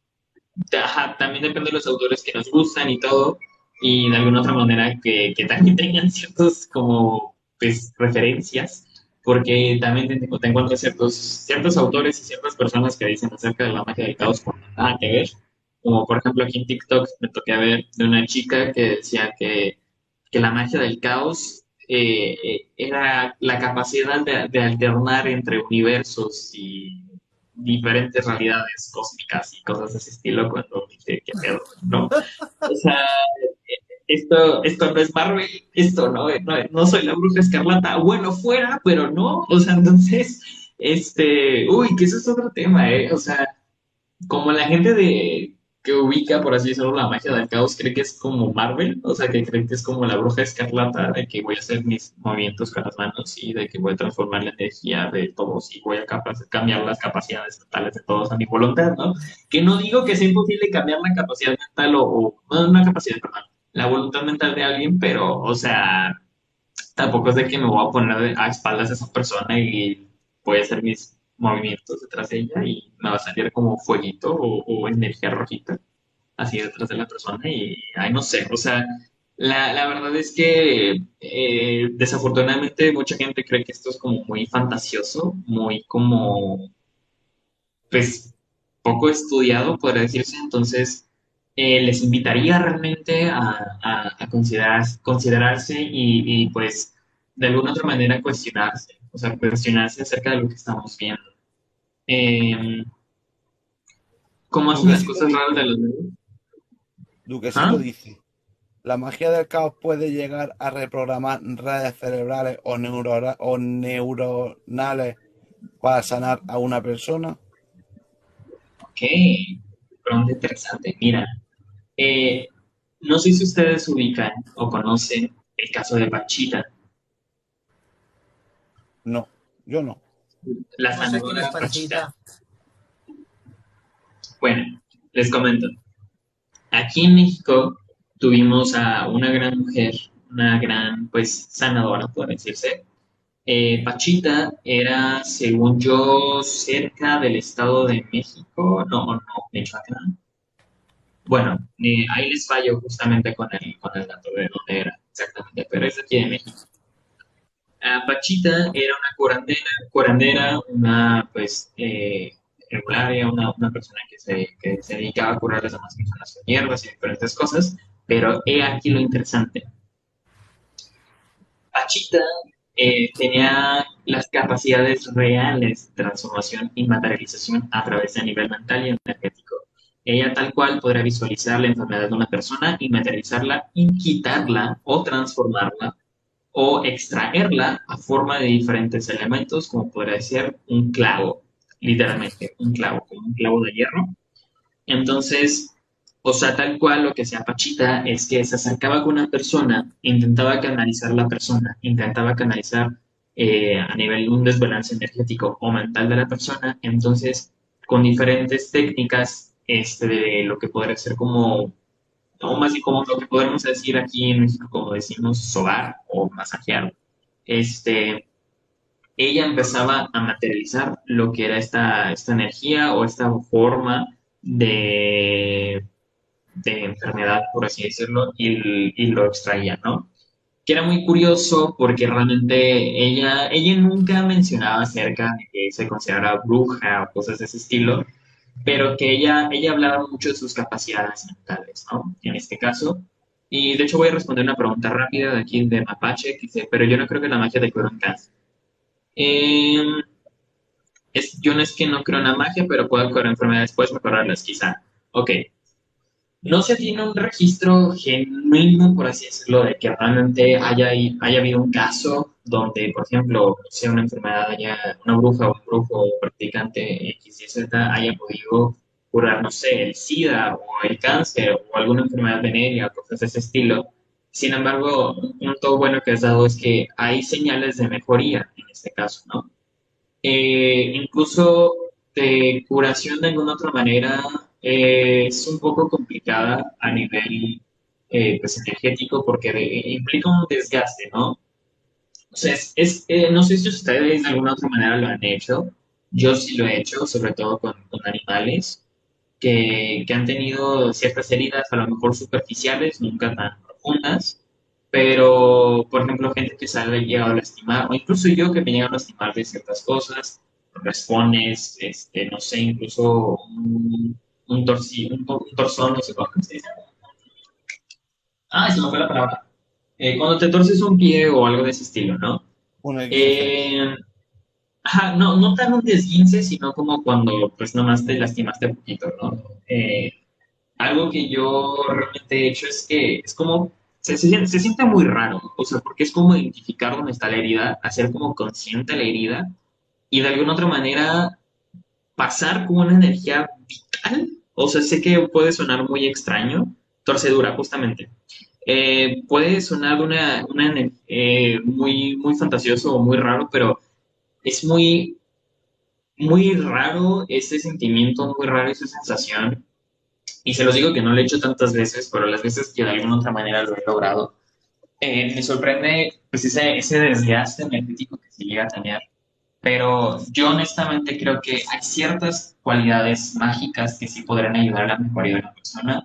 ajá, también depende de los autores que nos gustan y todo, y de alguna otra manera que también tengan ciertos como pues referencias, porque también te encuentras ciertos autores y ciertas personas que dicen acerca de la magia del caos con nada que ver, como por ejemplo aquí en TikTok me toqué ver de una chica que decía que la magia del caos era la capacidad de alternar entre universos y diferentes realidades cósmicas y cosas de ese estilo cuando dije, ¿qué pedo? ¿No? O sea, esto no es Marvel, esto no soy la bruja escarlata, bueno, fuera, pero no, o sea, entonces, uy, que eso es otro tema, ¿eh? O sea, como la gente que ubica, por así decirlo, la magia del caos, cree que es como Marvel, o sea, que cree que es como la bruja escarlata, de que voy a hacer mis movimientos con las manos y de que voy a transformar la energía de todos y voy a cambiar las capacidades mentales de todos a mi voluntad, ¿no? Que no digo que sea imposible cambiar la capacidad mental no una capacidad, perdón, la voluntad mental de alguien, pero, o sea, tampoco es de que me voy a poner a espaldas de esa persona y voy a hacer mis movimientos detrás de ella y me va a salir como fueguito o energía rojita así detrás de la persona y, ay, no sé, o sea, la verdad es que desafortunadamente mucha gente cree que esto es como muy fantasioso, muy como, pues, poco estudiado, podría decirse, entonces les invitaría realmente a considerarse pues de alguna otra manera cuestionarse, o sea, cuestionarse acerca de lo que estamos viendo. Eh, ¿Cómo hacen las Duquesito cosas raras de dice, los demás? Duquesito ¿Ah? dice, la magia del caos puede llegar a reprogramar redes cerebrales o neuronales para sanar a una persona. Ok, pregunta interesante. Mira, eh, no sé si ustedes ubican o conocen el caso de Pachita, No, yo no. la No sé quién es sanadora Pachita. Panchita. Bueno, les comento. Aquí en México tuvimos a una gran mujer, una gran, pues, sanadora, puede decirse. Pachita era, según yo, cerca del Estado de México, no, Michoacán. Bueno, ahí les fallo justamente con el dato de dónde era exactamente, pero es de aquí de México. Pachita era una curandera, una, pues, herbolaria, una persona que se dedicaba a curar a las demás personas con hierbas y diferentes cosas, pero he aquí lo interesante. Pachita tenía las capacidades reales de transformación y materialización a través de nivel mental y energético. Ella tal cual podrá visualizar la enfermedad de una persona y materializarla y quitarla o transformarla o extraerla a forma de diferentes elementos, como podría ser un clavo, literalmente, un clavo, como un clavo de hierro. Entonces, o sea, tal cual lo que hacía Pachita es que se acercaba con una persona, intentaba canalizar la persona, intentaba canalizar a nivel un desbalance energético o mental de la persona, entonces con diferentes técnicas de lo que podría ser como, o más y como lo que podemos decir aquí en México, como decimos, sobar o masajear, este, ella empezaba a materializar lo que era esta energía o esta forma de, de enfermedad, por así decirlo, y lo extraía, ¿no? Que era muy curioso porque realmente ella nunca mencionaba acerca de que se considerara bruja o cosas de ese estilo, pero que ella hablaba mucho de sus capacidades mentales, ¿no? En este caso. Y de hecho voy a responder una pregunta rápida de aquí de Mapache, que dice, pero yo no creo que la magia te cure un cáncer. Eh, yo no es que no creo en la magia, pero puedo curar enfermedades, puedes mejorarlas quizá. Ok, no se tiene un registro genuino, por así decirlo, de que realmente haya habido un caso donde, por ejemplo, sea una enfermedad, haya una bruja o un brujo practicante X y Z haya podido curar, no sé, el SIDA o el cáncer o alguna enfermedad venérea, cosas de ese estilo. Sin embargo, un punto bueno que has dado es que hay señales de mejoría en este caso, ¿no? Incluso de curación de alguna otra manera es un poco complicada a nivel pues energético porque implica un desgaste, ¿no? O sea, no sé si ustedes de alguna otra manera lo han hecho. Yo sí lo he hecho, sobre todo con animales que han tenido ciertas heridas, a lo mejor superficiales, nunca tan profundas, pero, por ejemplo, gente que se ha llegado a lastimar, o incluso yo que me llego a lastimar de ciertas cosas, raspones, no sé, incluso un torzón, no sé cómo se dice. Ah, se me fue la palabra. Cuando te torces un pie o algo de ese estilo, ¿no? Un esguince. Eh, Ajá, no, no tan un desguince, sino como cuando pues nomás te lastimaste poquito, ¿no? Algo que yo realmente he hecho es que es como, se siente muy raro, o sea, porque es como identificar dónde está la herida, hacer como consciente la herida y de alguna otra manera pasar como una energía vital. O sea, sé que puede sonar muy extraño, torcedura, justamente. Puede sonar muy, muy fantasioso o muy raro, pero es muy raro ese sentimiento, muy raro esa sensación y se los digo que no lo he hecho tantas veces, pero las veces que de alguna otra manera lo he logrado, me sorprende pues ese desgaste energético que se llega a tener. Pero yo honestamente creo que hay ciertas cualidades mágicas que sí podrán ayudar a la mejoría de una persona,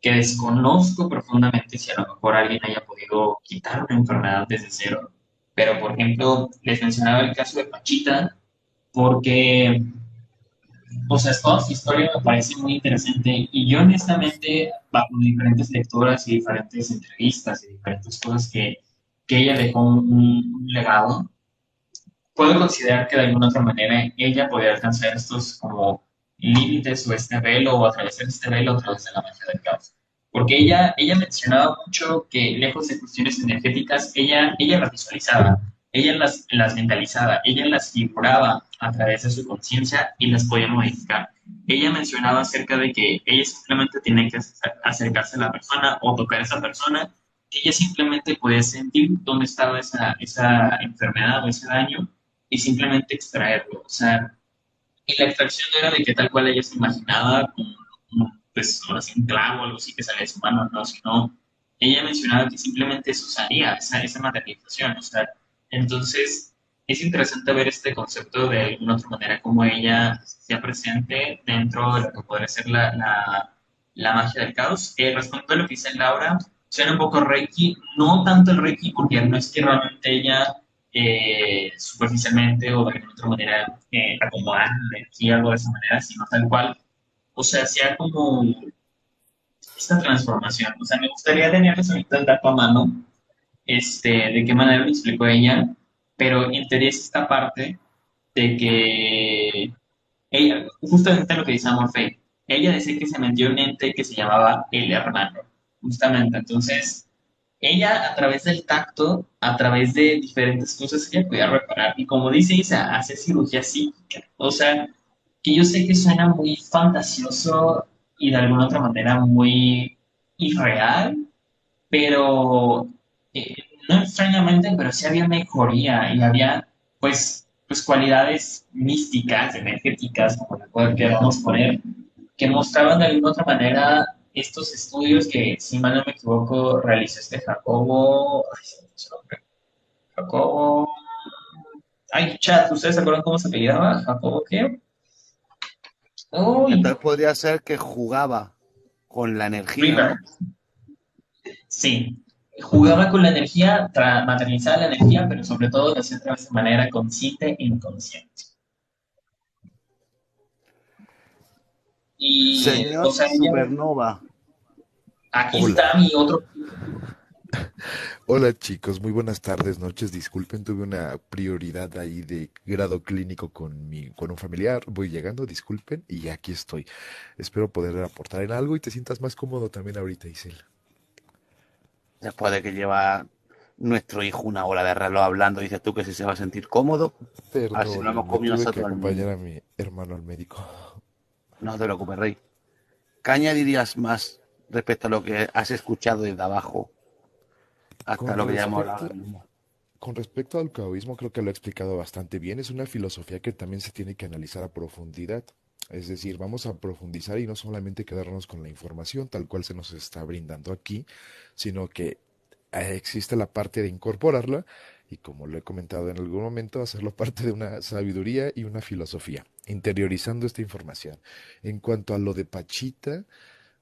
que desconozco profundamente si a lo mejor alguien haya podido quitar una enfermedad desde cero. Pero, por ejemplo, les mencionaba el caso de Pachita, porque o sea, toda su historia me parece muy interesante y yo honestamente, bajo diferentes lecturas y diferentes entrevistas y diferentes cosas que ella dejó un legado, puedo considerar que de alguna otra manera ella podía alcanzar estos como límites o este velo o atravesar este velo a través de la magia del caos. Porque ella mencionaba mucho que lejos de cuestiones energéticas, ella las visualizaba, ella las mentalizaba, ella las figuraba a través de su conciencia y las podía modificar. Ella mencionaba acerca de que ella simplemente tenía que acercarse a la persona o tocar a esa persona, ella simplemente podía sentir dónde estaba esa enfermedad o ese daño y simplemente extraerlo. O sea, y la extracción no era de que tal cual ella se imaginaba, pues, ahora sí, un clavo o algo así que sale de su mano, no, sino ella mencionaba que simplemente eso usaría, esa materialización. O sea, entonces es interesante ver este concepto de alguna otra manera, como ella sea presente dentro de lo que podría ser la magia del caos. Respecto a lo que dice Laura, suena un poco Reiki, no tanto el Reiki, porque no es que realmente ella superficialmente o de alguna otra manera acomodar la energía algo de esa manera, sino tal cual, o sea, sea como esta transformación. O sea, me gustaría tenerles ahorita el dato a mano, de qué manera lo explicó ella, pero en teoría es esta parte de que ella, justamente lo que dice Morfei, ella decía que se metió en un ente que se llamaba el hermano, justamente. Entonces, ella a través del tacto, a través de diferentes cosas, ella podía reparar. Y como dice Isa, hace cirugía psíquica. O sea, que yo sé que suena muy fantasioso y de alguna otra manera muy irreal, pero eh, no extrañamente, pero sí había mejoría y había pues cualidades místicas, energéticas, como le queramos poner, que mostraban de alguna otra manera estos estudios que, si mal no me equivoco, realizó Jacobo, ay, se me fue su nombre, Jacobo, ay, chat, ¿ustedes se acuerdan cómo se apellidaba? Jacobo, ¿qué? Uy, Entonces podría ser que jugaba con la energía, River. ¿no? Sí. Jugaba con la energía, materializaba la energía, pero sobre todo lo hacía a través de manera consciente e inconsciente. Y, o Señor sea, Supernova. aquí Hola, está mi otro. hola chicos, muy buenas tardes, noches. Disculpen, tuve una prioridad ahí de grado clínico con un familiar. Voy llegando, disculpen, y aquí estoy. Espero poder aportar en algo y te sientas más cómodo también ahorita, Isel. Después de que lleva nuestro hijo una hora de reloj hablando, dices tú que si se va a sentir cómodo. A ver si no hemos Perdónenme, comido tuve que nosotros el acompañar niño. a mi hermano al médico. No te preocupes, Rey. ¿Qué añadirías más respecto a lo que has escuchado desde abajo hasta Con lo que ya hemos hablado respecto ahora mismo? Con respecto al taoísmo, creo que lo he explicado bastante bien. Es una filosofía que también se tiene que analizar a profundidad. Es decir, vamos a profundizar y no solamente quedarnos con la información tal cual se nos está brindando aquí, sino que existe la parte de incorporarla y, como lo he comentado en algún momento, hacerlo parte de una sabiduría y una filosofía, interiorizando esta información. En cuanto a lo de Pachita,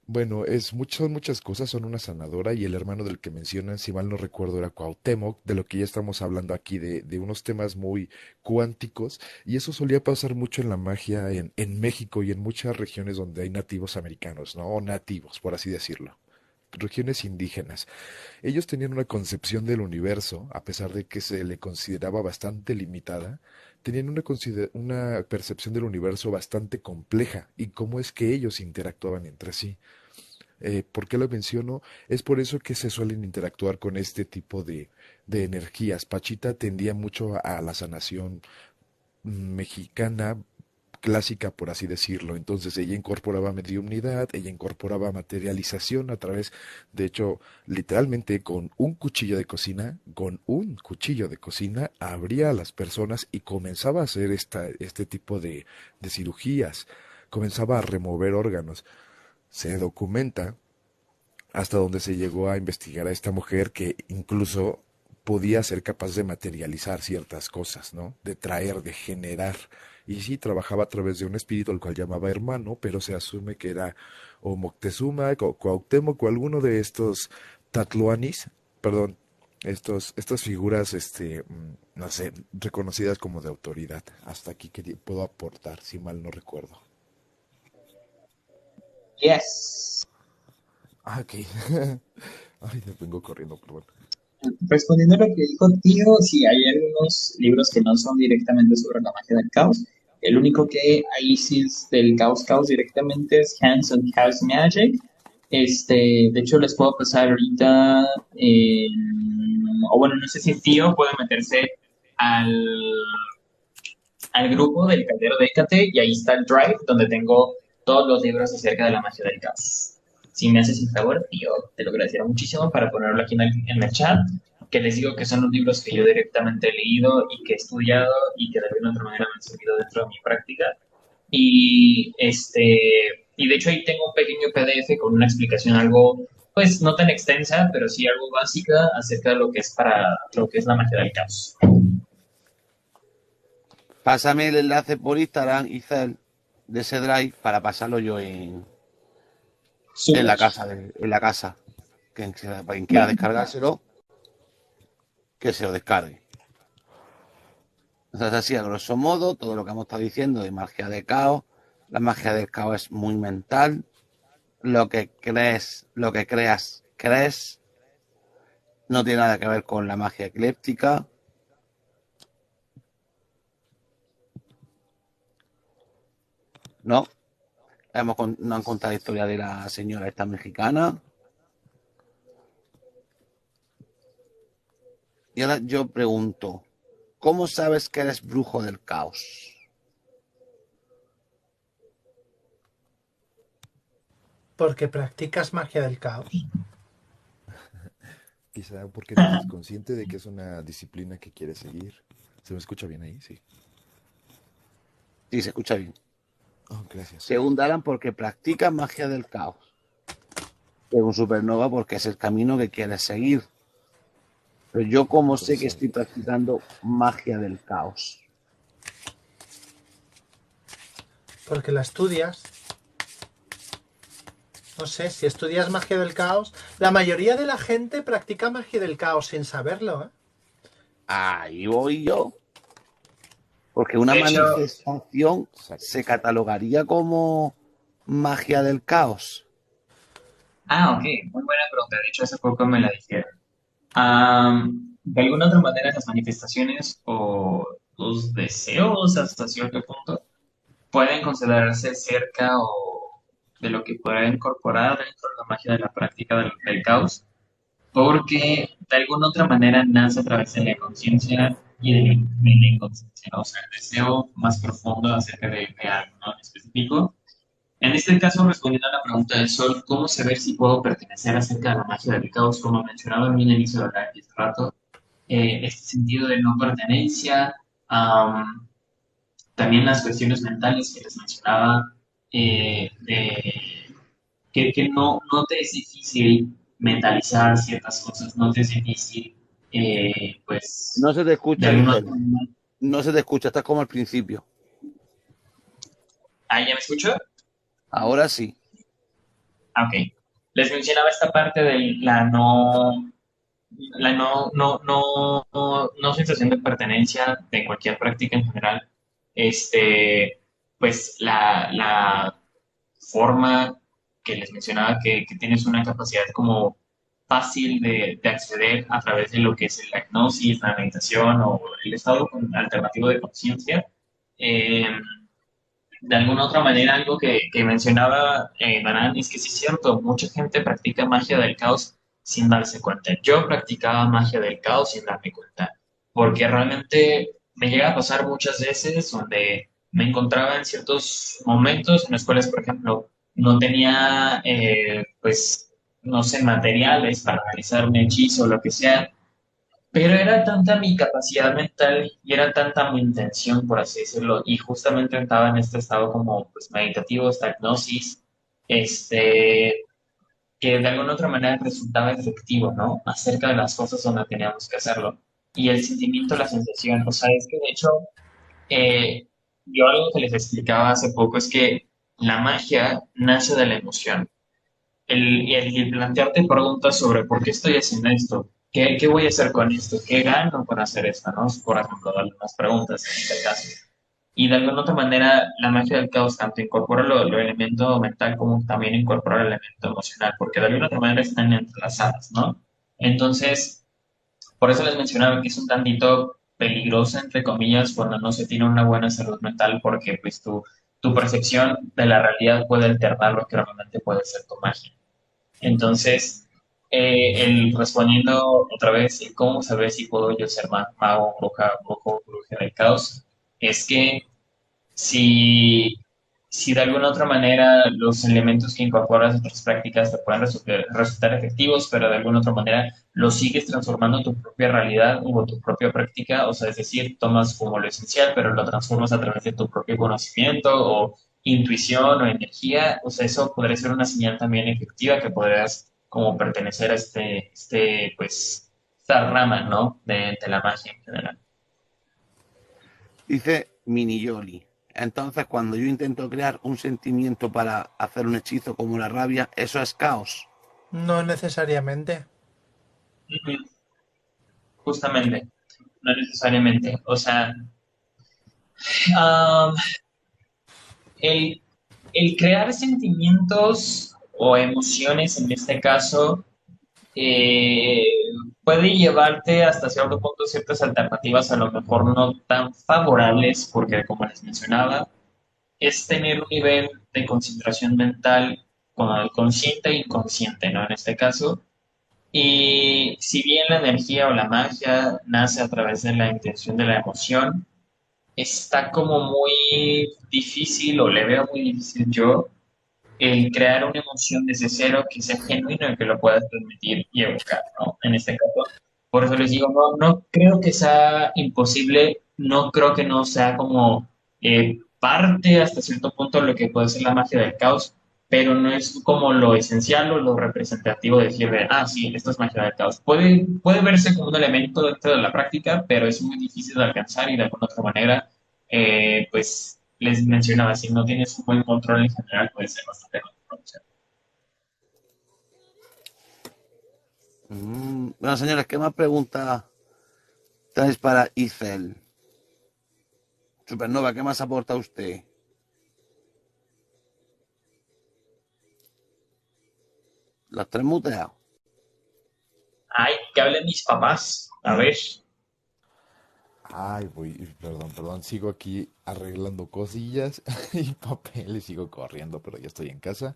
bueno, son muchas cosas, son una sanadora y el hermano del que mencionan, si mal no recuerdo, era Cuauhtémoc, de lo que ya estamos hablando aquí, de unos temas muy cuánticos, y eso solía pasar mucho en la magia en México y en muchas regiones donde hay nativos americanos, ¿no? O nativos, por así decirlo. Regiones indígenas. Ellos tenían una concepción del universo, a pesar de que se le consideraba bastante limitada, tenían una percepción del universo bastante compleja y cómo es que ellos interactuaban entre sí. ¿Por qué lo menciono? Es por eso que se suelen interactuar con este tipo de energías. Pachita tendía mucho a la sanación mexicana clásica, por así decirlo. Entonces ella incorporaba mediumnidad, ella incorporaba materialización a través, de hecho, literalmente con un cuchillo de cocina, abría a las personas y comenzaba a hacer este tipo de cirugías, comenzaba a remover órganos. Se documenta hasta donde se llegó a investigar a esta mujer que incluso podía ser capaz de materializar ciertas cosas, ¿no? De traer, de generar. Y sí, trabajaba a través de un espíritu al cual llamaba hermano, pero se asume que era o Moctezuma, o Cuauhtémoc, o alguno de estos Tatluanis, perdón, estas figuras, no sé, reconocidas como de autoridad. Hasta aquí que puedo aportar, si mal no recuerdo. Yes. Ah, ok. Ay, me vengo corriendo, perdón. Respondiendo a lo que dijo Tío, sí, hay algunos libros que no son directamente sobre la magia del caos. El único que ahí sí es del caos directamente es Hands on Chaos Magic. De hecho, les puedo pasar ahorita, o bueno, no sé si Tío puede meterse al, al grupo del Caldero de Hécate y ahí está el Drive, donde tengo todos los libros acerca de la magia del caos. Si me haces el favor, Tío, te lo agradecería muchísimo para ponerlo aquí en el chat, que les digo que son los libros que yo directamente he leído y que he estudiado y que de alguna otra manera me han servido dentro de mi práctica. Y de hecho ahí tengo un pequeño PDF con una explicación algo, pues no tan extensa, pero sí algo básica acerca de lo que es para lo que es la magia del caos. Pásame el enlace por Instagram, Izel, de ese drive para pasarlo yo en Súper. la casa. En la casa. Quien quiera Vale. descargárselo, que se lo descargue. Entonces, así, a grosso modo, todo lo que hemos estado diciendo de magia de caos. La magia del caos es muy mental. Lo que crees, lo que creas, crees. No tiene nada que ver con la magia ecléptica. No. No han contado la historia de la señora esta mexicana. Y ahora yo pregunto, ¿cómo sabes que eres brujo del caos? Porque practicas magia del caos. Quizá porque eres consciente de que es una disciplina que quieres seguir. ¿Se me escucha bien ahí? Sí. Sí, se escucha bien. Oh, gracias. Según Dalan, porque practicas magia del caos. Según Supernova, porque es el camino que quieres seguir. Pero yo, ¿cómo sé que estoy Consciente. practicando magia del caos? porque la estudias. No sé, si estudias magia del caos, la mayoría de la gente practica magia del caos sin saberlo, ¿eh? Ahí voy yo. Porque una De hecho, manifestación Exacto. se catalogaría como magia del caos. ok, muy buena pregunta. De hecho, hace poco me la dijeron. De alguna otra manera, las manifestaciones o los deseos hasta cierto punto pueden considerarse cerca o de lo que podrá incorporar dentro de la magia de la práctica del caos, porque de alguna otra manera nace a través de la conciencia y de la inconsciencia, ¿no? O sea, el deseo más profundo acerca de algo, ¿no? En específico. En este caso, respondiendo a la pregunta del Sol, ¿cómo saber si puedo pertenecer acerca de la magia del caos? Como mencionaba en mi inicio de hablar hace rato, este sentido de no pertenencia, am, también las cuestiones mentales que les mencionaba, que no te es difícil mentalizar ciertas cosas, no te es difícil, pues, No se te de escucha, alguna Licel. forma. No se te escucha, estás como al principio. ¿Ah, ya me escucho? Ahora sí. Ok. Les mencionaba esta parte de la no sensación de pertenencia de cualquier práctica en general. Pues la forma que les mencionaba que tienes una capacidad como fácil de acceder a través de lo que es la hipnosis, la meditación o el estado alternativo de conciencia. Eh, de alguna otra manera, algo que mencionaba Baran es que sí es cierto, mucha gente practica magia del caos sin darse cuenta. Yo practicaba magia del caos sin darme cuenta, porque realmente me llega a pasar muchas veces donde me encontraba en ciertos momentos en los cuales, por ejemplo, no tenía, pues, no sé, materiales para realizar un hechizo o lo que sea, pero era tanta mi capacidad mental y era tanta mi intención, por así decirlo, y justamente estaba en este estado como pues meditativo, esta hipnosis, este, que de alguna otra manera resultaba efectivo, ¿no? Acerca de las cosas donde teníamos que hacerlo. Y el sentimiento, la sensación, o sea, es que de hecho, eh, yo algo que les explicaba hace poco es que la magia nace de la emoción el plantearte preguntas sobre por qué estoy haciendo esto, qué voy a hacer con esto, qué gano con hacer esto, ¿no? Por ejemplo, darle unas preguntas en este caso. Y de alguna otra manera, la magia del caos tanto incorpora lo elemento mental como también incorpora el elemento emocional, porque de alguna otra manera están entrelazadas, ¿no? Entonces, por eso les mencionaba que es un tantito peligroso, entre comillas, cuando no se tiene una buena salud mental, porque pues tu percepción de la realidad puede alternar lo que realmente puede ser tu magia. Entonces, respondiendo otra vez, el cómo saber si puedo yo ser mago, bruja, bruja del caos, es que si, si de alguna otra manera los elementos que incorporas a otras prácticas te pueden resultar efectivos, pero de alguna otra manera los sigues transformando en tu propia realidad o tu propia práctica, o sea, es decir, tomas como lo esencial, pero lo transformas a través de tu propio conocimiento o intuición o energía, o sea, eso podría ser una señal también efectiva que podrías como pertenecer a pues, esta rama, ¿no? De la magia en general. Dice Mini Yoli. Entonces, cuando yo intento crear un sentimiento para hacer un hechizo como la rabia, eso es caos. No necesariamente. Ujú. Justamente, no necesariamente. O sea, ah, el, el crear sentimientos o emociones en este caso eh, puede llevarte hasta cierto punto ciertas alternativas a lo mejor no tan favorables, porque como les mencionaba, es tener un nivel de concentración mental con el consciente e inconsciente, ¿no? En este caso. Y si bien la energía o la magia nace a través de la intención de la emoción, está como muy difícil o le veo muy difícil yo el crear una emoción desde cero que sea genuino y que lo puedas transmitir y evocar, ¿no? En este caso. Por eso les digo, no creo que sea imposible, no creo que no sea como parte hasta cierto punto de lo que puede ser la magia del caos, pero no es como lo esencial o lo representativo de decir de, sí, esto es magia del caos. Puede verse como un elemento dentro de la práctica, pero es muy difícil de alcanzar y de alguna otra manera, pues les mencionaba, si no tienes un buen control en general, puede ser bastante contraproducente. Bueno, señores, ¿qué más preguntas traes para Isel? Supernova, ¿qué más aporta usted? Los tres muteados. Ay, que hablen mis papás. A ver. Ay, perdón, sigo aquí arreglando cosillas y papeles, sigo corriendo, pero ya estoy en casa.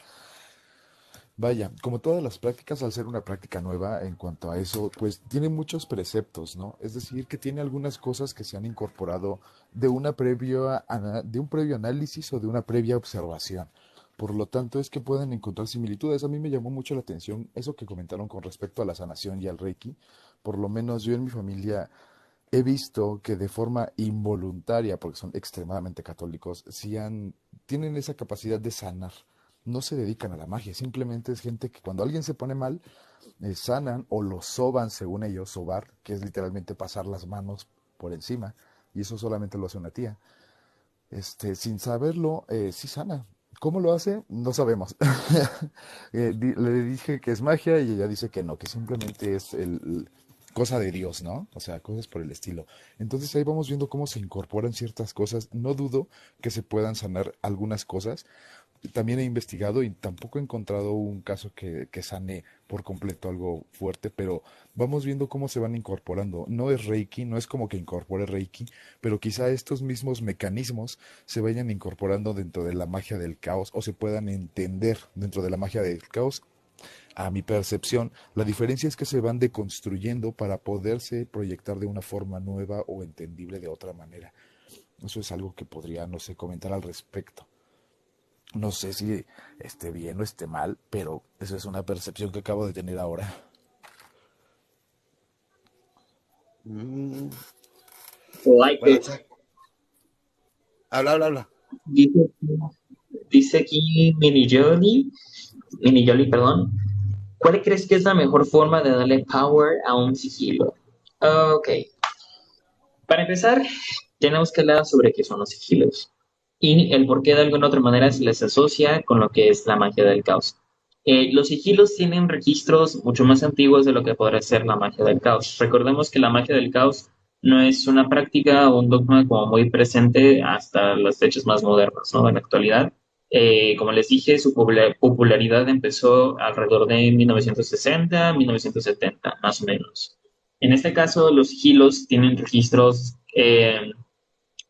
Vaya, como todas las prácticas, al ser una práctica nueva en cuanto a eso, pues tiene muchos preceptos, ¿no? Es decir, que tiene algunas cosas que se han incorporado de un previo análisis o de una previa observación. Por lo tanto, es que pueden encontrar similitudes. A mí me llamó mucho la atención eso que comentaron con respecto a la sanación y al Reiki. Por lo menos yo en mi familia he visto que de forma involuntaria, porque son extremadamente católicos, tienen esa capacidad de sanar. No se dedican a la magia, simplemente es gente que cuando alguien se pone mal, sanan o lo soban, según ellos, sobar, que es literalmente pasar las manos por encima, y eso solamente lo hace una tía. Sin saberlo, sí sana. ¿Cómo lo hace? No sabemos. Le dije que es magia y ella dice que no, que simplemente es cosa de Dios, ¿no? O sea, cosas por el estilo. Entonces ahí vamos viendo cómo se incorporan ciertas cosas. No dudo que se puedan sanar algunas cosas. También he investigado y tampoco he encontrado un caso que sane por completo algo fuerte, pero vamos viendo cómo se van incorporando. No es Reiki, no es como que incorpore Reiki, pero quizá estos mismos mecanismos se vayan incorporando dentro de la magia del caos o se puedan entender dentro de la magia del caos. A mi percepción, la diferencia es que se van deconstruyendo para poderse proyectar de una forma nueva o entendible de otra manera. Eso es algo que podría, no sé, comentar al respecto. No sé si esté bien o esté mal, pero esa es una percepción que acabo de tener ahora. Mm, Like Bueno, it. habla. Dice, dice aquí Mini Jolly, perdón. ¿Cuál crees que es la mejor forma de darle power a un sigilo? Ok. Para empezar, tenemos que hablar sobre qué son los sigilos y el por qué de alguna otra manera se les asocia con lo que es la magia del caos. Los sigilos tienen registros mucho más antiguos de lo que podría ser la magia del caos. Recordemos que la magia del caos no es una práctica o un dogma como muy presente hasta las fechas más modernas, ¿no? En la actualidad. Como les dije, su popularidad empezó alrededor de 1960, 1970, más o menos. En este caso, los sigilos tienen registros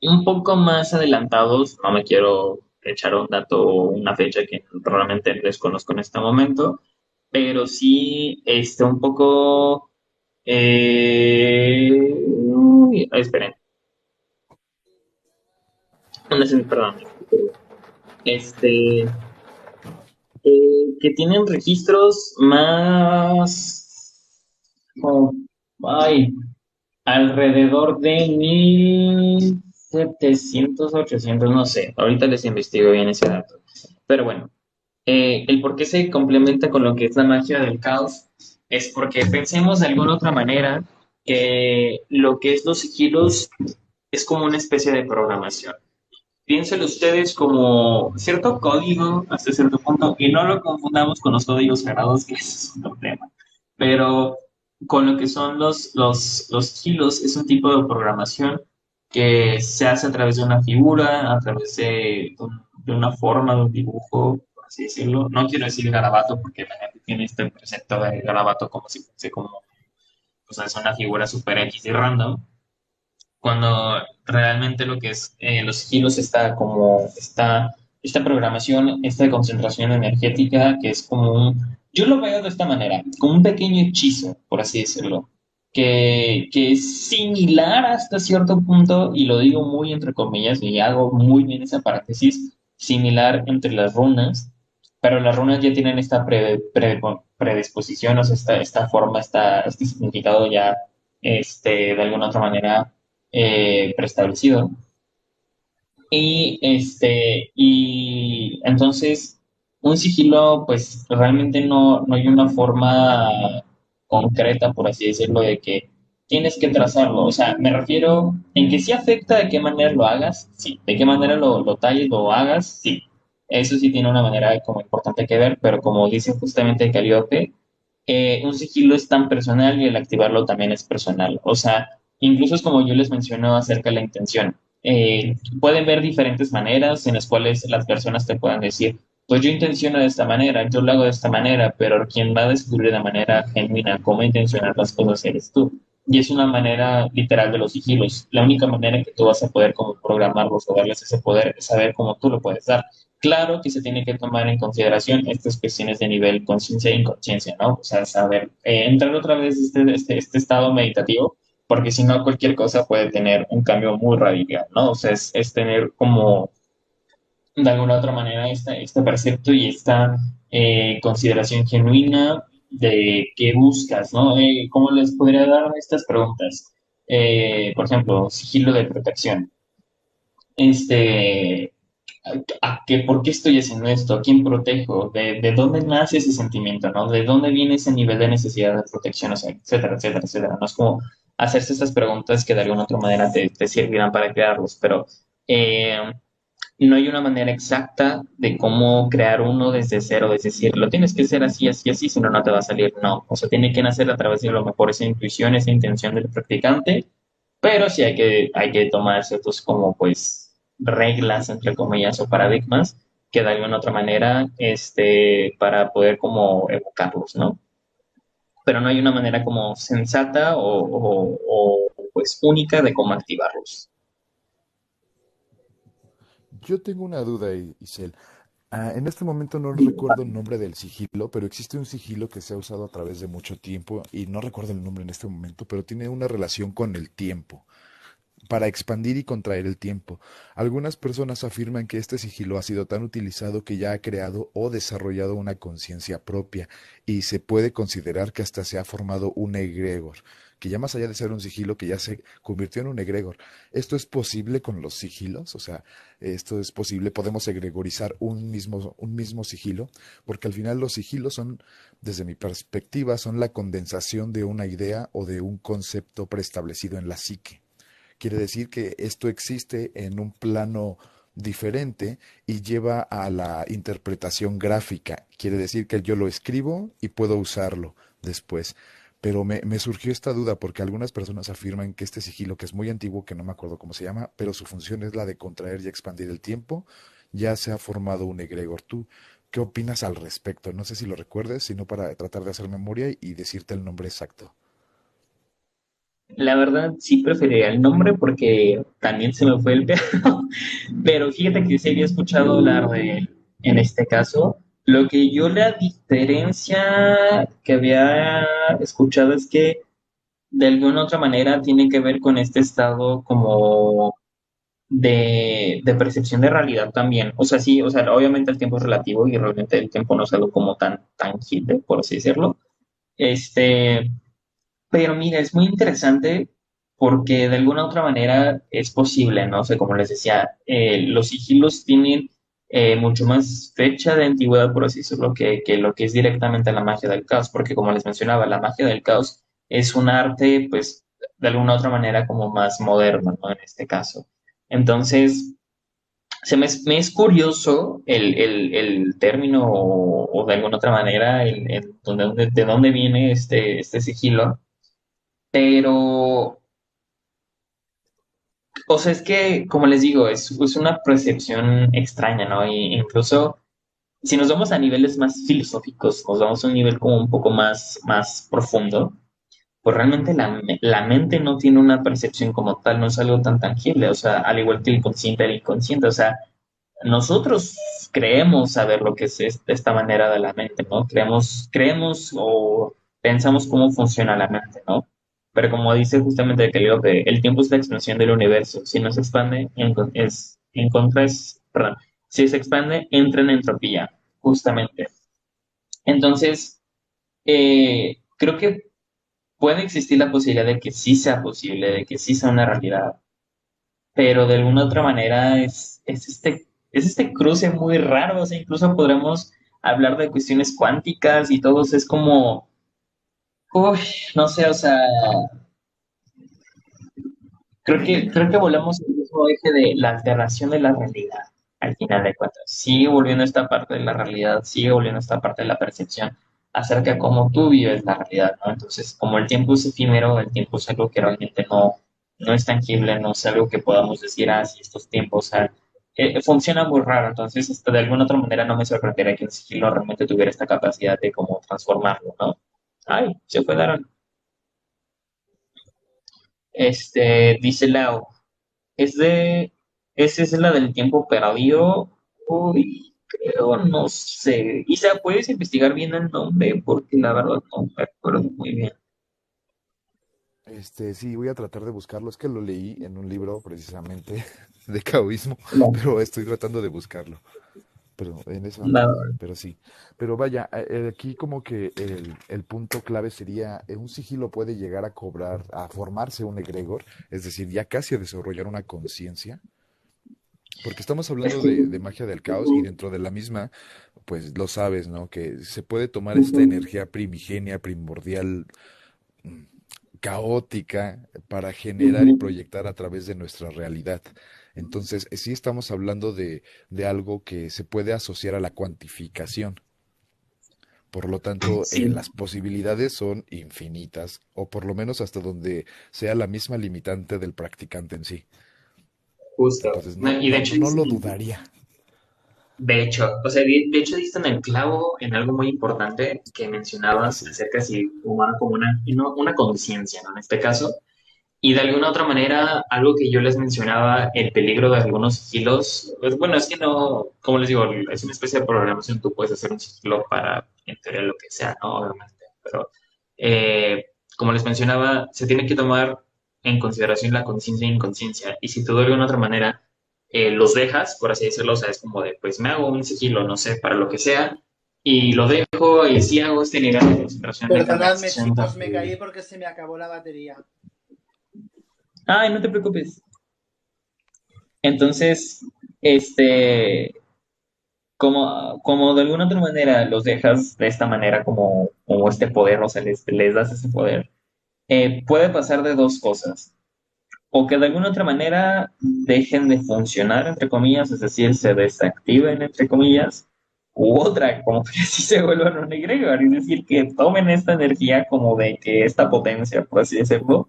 un poco más adelantados. No me quiero echar un dato o una fecha que realmente desconozco en este momento, pero sí un poco... esperen, perdón. Este, que tienen registros más... oh, ay, alrededor de 1700, 800, no sé. Ahorita les investigo bien ese dato. Pero bueno, el por qué se complementa con lo que es la magia del caos es porque pensemos de alguna otra manera que lo que es los sigilos es como una especie de programación. Piénsenlo ustedes como cierto código hasta cierto punto, y no lo confundamos con los códigos cerrados, que ese es otro tema. Pero con lo que son los hilos, es un tipo de programación que se hace a través de una figura, a través de una forma, de un dibujo, por así decirlo. No quiero decir garabato porque la gente tiene este precepto de garabato como si fuese como, o sea, es una figura super X y random, cuando realmente lo que es los sigilos está como esta programación, esta concentración energética que es como yo lo veo de esta manera, como un pequeño hechizo, por así decirlo, que es similar hasta cierto punto, y lo digo muy entre comillas, y hago muy bien esa paréntesis, similar entre las runas, pero las runas ya tienen esta predisposición, o sea, esta forma, este significado ya, de alguna otra manera preestablecido. Y entonces, un sigilo, pues realmente no hay una forma concreta, por así decirlo, de que tienes que trazarlo. O sea, me refiero en que sí afecta de qué manera lo hagas, sí. De qué manera lo talles, lo hagas, sí. Eso sí tiene una manera como importante que ver, pero como dice justamente Calliope, un sigilo es tan personal y el activarlo también es personal. O sea, incluso es como yo les menciono acerca de la intención. Pueden ver diferentes maneras en las cuales las personas te puedan decir, pues yo intenciono de esta manera, yo lo hago de esta manera, pero quien va a descubrir de manera genuina cómo intencionar las cosas eres tú. Y es una manera literal de los sigilos. La única manera en que tú vas a poder como programarlos o darles ese poder es saber cómo tú lo puedes dar. Claro que se tiene que tomar en consideración estas cuestiones de nivel conciencia e inconsciencia, ¿no? O sea, saber entrar otra vez este estado meditativo, porque si no, cualquier cosa puede tener un cambio muy radical, ¿no? O sea, es tener como, de alguna otra manera, este precepto y esta consideración genuina de qué buscas, ¿no? ¿Cómo les podría dar estas preguntas? Por ejemplo, sigilo de protección. Este, ¿por qué estoy haciendo esto? ¿A quién protejo? ¿De dónde nace ese sentimiento, ¿no? ¿De dónde viene ese nivel de necesidad de protección? O sea, etcétera, etcétera, etcétera. No es como hacerse estas preguntas que de alguna otra manera te servirán para crearlos, pero eh, no hay una manera exacta de cómo crear uno desde cero, es decir, lo tienes que hacer así, así, así, si no, no te va a salir, no. O sea, tiene que nacer a través de lo mejor esa intuición, esa intención del practicante, pero sí hay que tomar ciertos como pues reglas, entre comillas, o paradigmas que de alguna otra manera, para poder como evocarlos, ¿no? Pero no hay una manera como sensata pues única de cómo activarlos. Yo tengo una duda, Isel. En este momento no recuerdo el nombre del sigilo, pero existe un sigilo que se ha usado a través de mucho tiempo y no recuerdo el nombre en este momento, pero tiene una relación con el tiempo, para expandir y contraer el tiempo. Algunas personas afirman que este sigilo ha sido tan utilizado que ya ha creado o desarrollado una conciencia propia y se puede considerar que hasta se ha formado un egregor, que ya más allá de ser un sigilo, que ya se convirtió en un egregor. ¿Esto es posible con los sigilos? O sea, esto es posible, podemos egregorizar un mismo sigilo, porque al final los sigilos son, desde mi perspectiva, son la condensación de una idea o de un concepto preestablecido en la psique. Quiere decir que esto existe en un plano diferente y lleva a la interpretación gráfica. Quiere decir que yo lo escribo y puedo usarlo después. Pero me surgió esta duda porque algunas personas afirman que este sigilo, que es muy antiguo, que no me acuerdo cómo se llama, pero su función es la de contraer y expandir el tiempo, ya se ha formado un egregor. ¿Tú qué opinas al respecto? No sé si lo recuerdes, sino para tratar de hacer memoria y decirte el nombre exacto. La verdad, sí preferiría el nombre porque también se me fue el pedo. Pero fíjate que sí había escuchado hablar de él en este caso. Lo que yo la diferencia que había escuchado es que de alguna otra manera tiene que ver con este estado como de percepción de realidad también. O sea, sí, o sea, obviamente el tiempo es relativo y realmente el tiempo no es algo como tan tangible, por así decirlo. Este, pero mira, es muy interesante porque de alguna otra manera es posible, ¿no? O sea, como les decía, los sigilos tienen mucho más fecha de antigüedad, por así decirlo, que lo que es directamente la magia del caos, porque como les mencionaba, la magia del caos es un arte, pues, de alguna otra manera como más moderno, ¿no? En este caso. Entonces, me es curioso el término o de alguna otra manera de dónde viene este sigilo, pero, o sea, es que, como les digo, es una percepción extraña, ¿no? Y incluso si nos vamos a niveles más filosóficos, nos vamos a un nivel como un poco más profundo, pues realmente la mente no tiene una percepción como tal, no es algo tan tangible, o sea, al igual que el inconsciente, o sea, nosotros creemos saber lo que es esta manera de la mente, ¿no? Creemos o pensamos cómo funciona la mente, ¿no? Pero como dice justamente Keliope, el tiempo es la expansión del universo. Si no se expande, en contra es, perdón, si se expande, entra en entropía, justamente. Entonces, creo que puede existir la posibilidad de que sí sea posible, de que sí sea una realidad, pero de alguna otra manera es este cruce muy raro, o sea, incluso podremos hablar de cuestiones cuánticas y todo, es como, uy, no sé, o sea, creo que volvemos al mismo eje de la alteración de la realidad, al final de cuentas. Sigue volviendo esta parte de la realidad, sigue volviendo esta parte de la percepción acerca de cómo tú vives la realidad, ¿no? Entonces, como el tiempo es efímero, el tiempo es algo que realmente no es tangible, no es algo que podamos decir, ah, sí, estos tiempos, funciona muy raro. Entonces, de alguna otra manera no me sorprendería que el sigilo realmente tuviera esta capacidad de como transformarlo, ¿no? Ay, se fue Daron. Dice Lau. Es de. Esa es la del tiempo perdido. Uy, creo, no sé. Isa, ¿puedes investigar bien el nombre? Porque la verdad no me acuerdo muy bien. Sí, voy a tratar de buscarlo. Es que lo leí en un libro precisamente de caoísmo, No, pero estoy tratando de buscarlo. Pero en eso ando. nada. Pero sí. Pero vaya, aquí como que el punto clave sería, un sigilo puede llegar a cobrar, a formarse un egregor, es decir, ya casi a desarrollar una conciencia. Porque estamos Es hablando que. de magia del caos y dentro de la misma, pues lo sabes, ¿no? Que se puede tomar esta Ujú. energía primigenia, primordial, mm, caótica para generar y Ujú. proyectar a través de nuestra realidad. Entonces, sí estamos hablando de algo que se puede asociar a la cuantificación. Por lo tanto, Sí, las posibilidades son infinitas, o por lo menos hasta donde sea la misma limitante del practicante en sí. justo. Entonces, No, y de hecho no dicen, lo dudaría. de hecho, o sea, de hecho diste en el clavo en algo muy importante que mencionabas Sí. acerca de si humano como una conciencia, ¿no? En este caso. Y de alguna otra manera, algo que yo les mencionaba, el peligro de algunos sigilos, pues bueno, es que no, como les digo, es una especie de programación, tú puedes hacer un sigilo para, en teoría, lo que sea, ¿no? Obviamente, pero como les mencionaba, se tiene que tomar en consideración la conciencia e inconsciencia, y si tú de alguna otra manera los dejas, por así decirlo, o sea, es como de, pues me hago un sigilo, no sé, para lo que sea, y lo dejo, y si hago este nivel de concentración de Perdonadme, canalización, chicos, me caí porque se me acabó la batería. ay, no te preocupes. Entonces, este, como de alguna otra manera los dejas de esta manera como este poder, o sea, les das ese poder, puede pasar de dos cosas. O que de alguna otra manera dejen de funcionar, entre comillas, es decir, se desactiven, entre comillas, u otra, como que sí se vuelvan un egregor, es decir, que tomen esta energía como de que esta potencia, por así decirlo,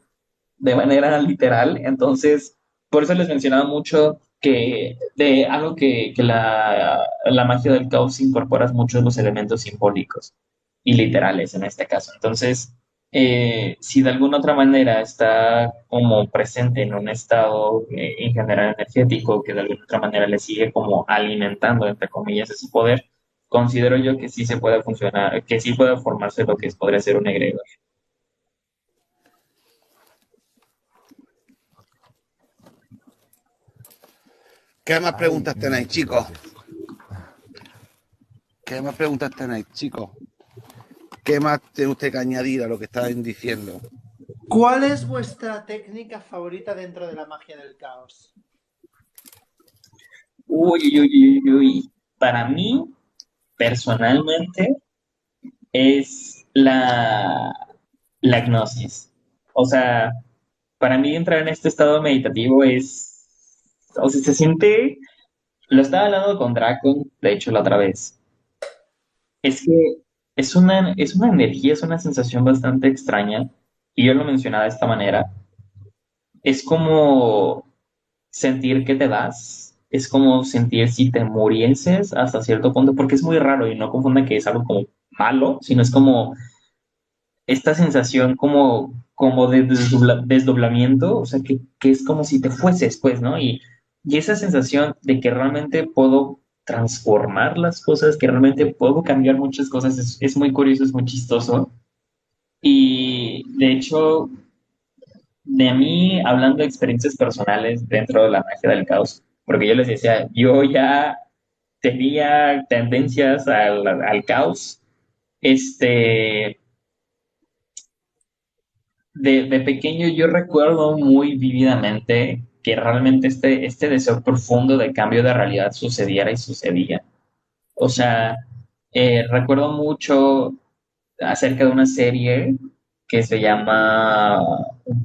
de manera literal. Entonces, por eso les mencionaba mucho que de algo que la magia del caos incorpora muchos los elementos simbólicos y literales en este caso. Entonces, si de alguna otra manera está como presente en un estado en general energético que de alguna otra manera le sigue como alimentando, entre comillas, ese poder, considero yo que sí se puede funcionar, que sí puede formarse lo que podría ser un egregor. ¿Qué más Ay, preguntas tenéis, muchas chicos? gracias. ¿Qué más preguntas tenéis, chicos? ¿Qué más tiene usted que añadir a lo que estaban diciendo? ¿Cuál es vuestra técnica favorita dentro de la magia del caos? Uy, uy, uy, uy, uy. Para mí, personalmente, es la gnosis. O sea, para mí entrar en este estado meditativo o sea, se siente, lo estaba hablando con Draco, de hecho, la otra vez. Es que es una energía, es una sensación bastante extraña, y yo lo mencionaba de esta manera. Es como sentir que te vas, es como sentir si te murieses hasta cierto punto, porque es muy raro y no confundan que es algo como malo, sino es como esta sensación como de desdoblamiento, o sea, que es como si te fueses, pues, ¿no? Y esa sensación de que realmente puedo transformar las cosas, que realmente puedo cambiar muchas cosas, es muy curioso, es muy chistoso. Y de hecho, de mí, hablando de experiencias personales dentro de la magia del caos, porque yo les decía, yo ya tenía tendencias al caos. Este, de pequeño yo recuerdo muy vívidamente que realmente este deseo profundo de cambio de realidad sucediera y sucedía. O sea, recuerdo mucho acerca de una serie. que se llama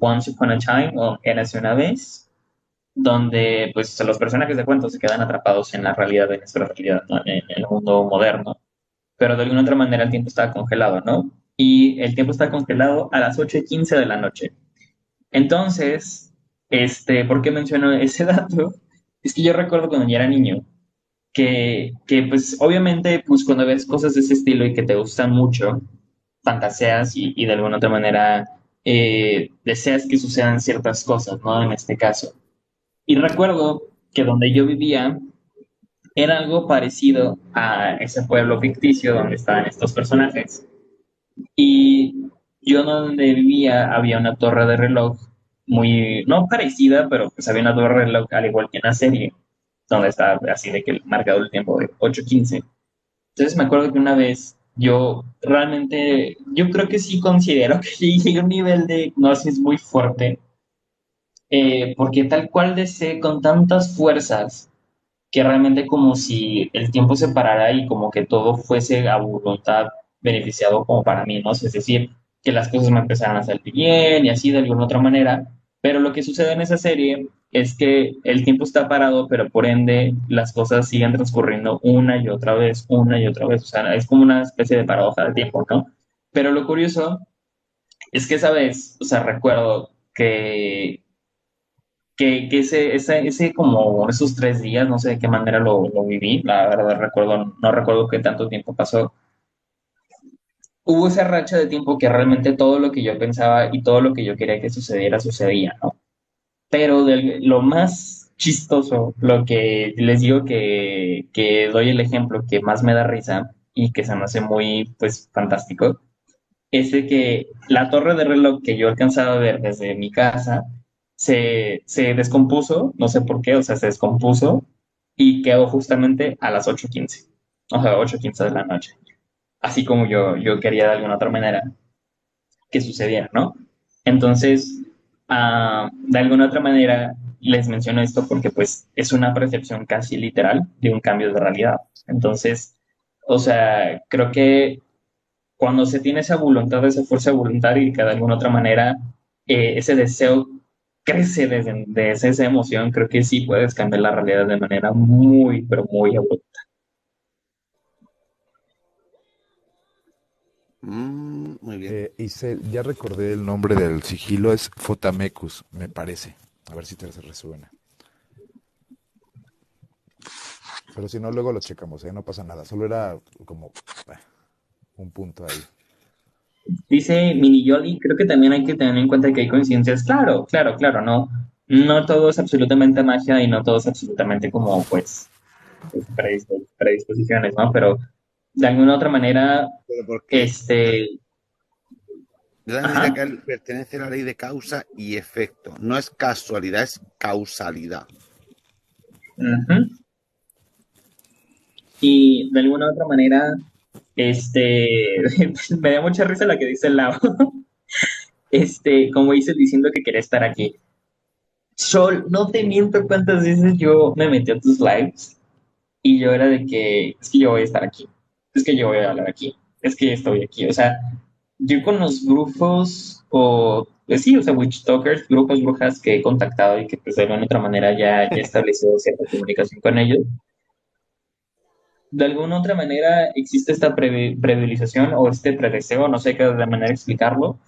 Once Upon a Time o Érase una vez, donde pues los personajes de cuentos se quedan atrapados en la realidad de nuestra realidad, ¿no? En el mundo moderno, pero de alguna otra manera el tiempo está congelado, ¿no? Y el tiempo está congelado a las 8:15 de la noche. Entonces, ¿por qué menciono ese dato? Es que yo recuerdo cuando yo era niño, que pues obviamente pues cuando ves cosas de ese estilo y que te gustan mucho, fantaseas y de alguna otra manera deseas que sucedan ciertas cosas, ¿no? En este caso. Y recuerdo que donde yo vivía era algo parecido a ese pueblo ficticio donde estaban estos personajes. Y yo donde vivía había una torre de reloj muy, no parecida, pero pues había una torre de reloj al igual que en la serie, donde estaba así de que marcado el tiempo de 8:15. Entonces me acuerdo que una vez yo realmente, yo creo que sí considero que llegué a un nivel de hipnosis muy fuerte, porque tal cual deseé con tantas fuerzas que realmente como si el tiempo se parara y como que todo fuese a voluntad beneficiado como para mí, ¿no? Es decir, que las cosas me empezaran a salir bien y así de alguna otra manera, pero lo que sucede en esa serie es que el tiempo está parado, pero por ende las cosas siguen transcurriendo una y otra vez, o sea, es como una especie de paradoja del tiempo, ¿no? Pero lo curioso es que esa vez, o sea, recuerdo que ese como esos 3 días, no sé de qué manera lo viví, la verdad recuerdo, no recuerdo qué tanto tiempo pasó. Hubo esa racha de tiempo que realmente todo lo que yo pensaba y todo lo que yo quería que sucediera, sucedía, ¿no? Pero lo más chistoso, lo que les digo que doy el ejemplo que más me da risa y que se me hace muy, pues, fantástico, es de que la torre de reloj que yo alcanzaba a ver desde mi casa se descompuso, no sé por qué, o sea, se descompuso y quedó justamente a las 8:15, o sea, 8:15 de la noche, así como yo quería de alguna otra manera que sucediera, ¿no? Entonces, de alguna otra manera les menciono esto porque pues es una percepción casi literal de un cambio de realidad. Entonces, o sea, creo que cuando se tiene esa voluntad, esa fuerza de voluntad y que de alguna otra manera ese deseo crece desde esa emoción, creo que sí puedes cambiar la realidad de manera muy, pero muy abrupta. Muy bien. Ya recordé el nombre del sigilo, es Fotamecus, me parece. A ver si te resuena. Pero si no, luego lo checamos, ¿eh? No pasa nada. Solo era como un punto ahí. Dice Mini Yoli, creo que también hay que tener en cuenta que hay coincidencias. Claro, claro, claro, no. No todo es absolutamente magia y no todo es absolutamente como, pues, predisposiciones, ¿no? Pero de alguna otra manera, Pero porque este, yo también diría que ajá, él pertenece a la ley de causa y efecto. No es casualidad, es causalidad. ujú. Y de alguna otra manera, me da mucha risa lo que dice Lau. Como dice diciendo que quería estar aquí. Sol, no te miento cuántas veces yo me metí a tus lives y yo era de que es que yo voy a estar aquí, es que yo voy a hablar aquí, es que estoy aquí. O sea, yo con los grupos, o pues sí, o sea, witch talkers, grupos brujas que he contactado y que pues de alguna otra manera ya he establecido cierta comunicación con ellos, de alguna otra manera existe esta previsualización o este predeseo, no sé qué de manera explicarlo,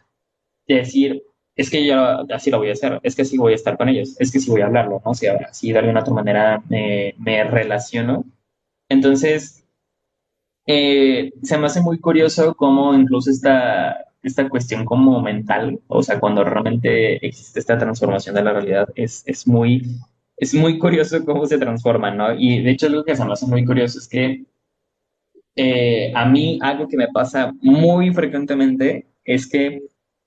de decir, es que yo así lo voy a hacer, es que así voy a estar con ellos, es que sí voy a hablarlo, ¿no? O sea, así de alguna otra manera me relaciono. Entonces, se me hace muy curioso cómo incluso esta cuestión como mental, o sea, cuando realmente existe esta transformación de la realidad, es muy curioso cómo se transforma, ¿no? Y de hecho, lo que se me hace muy curioso es que a mí algo que me pasa muy frecuentemente es que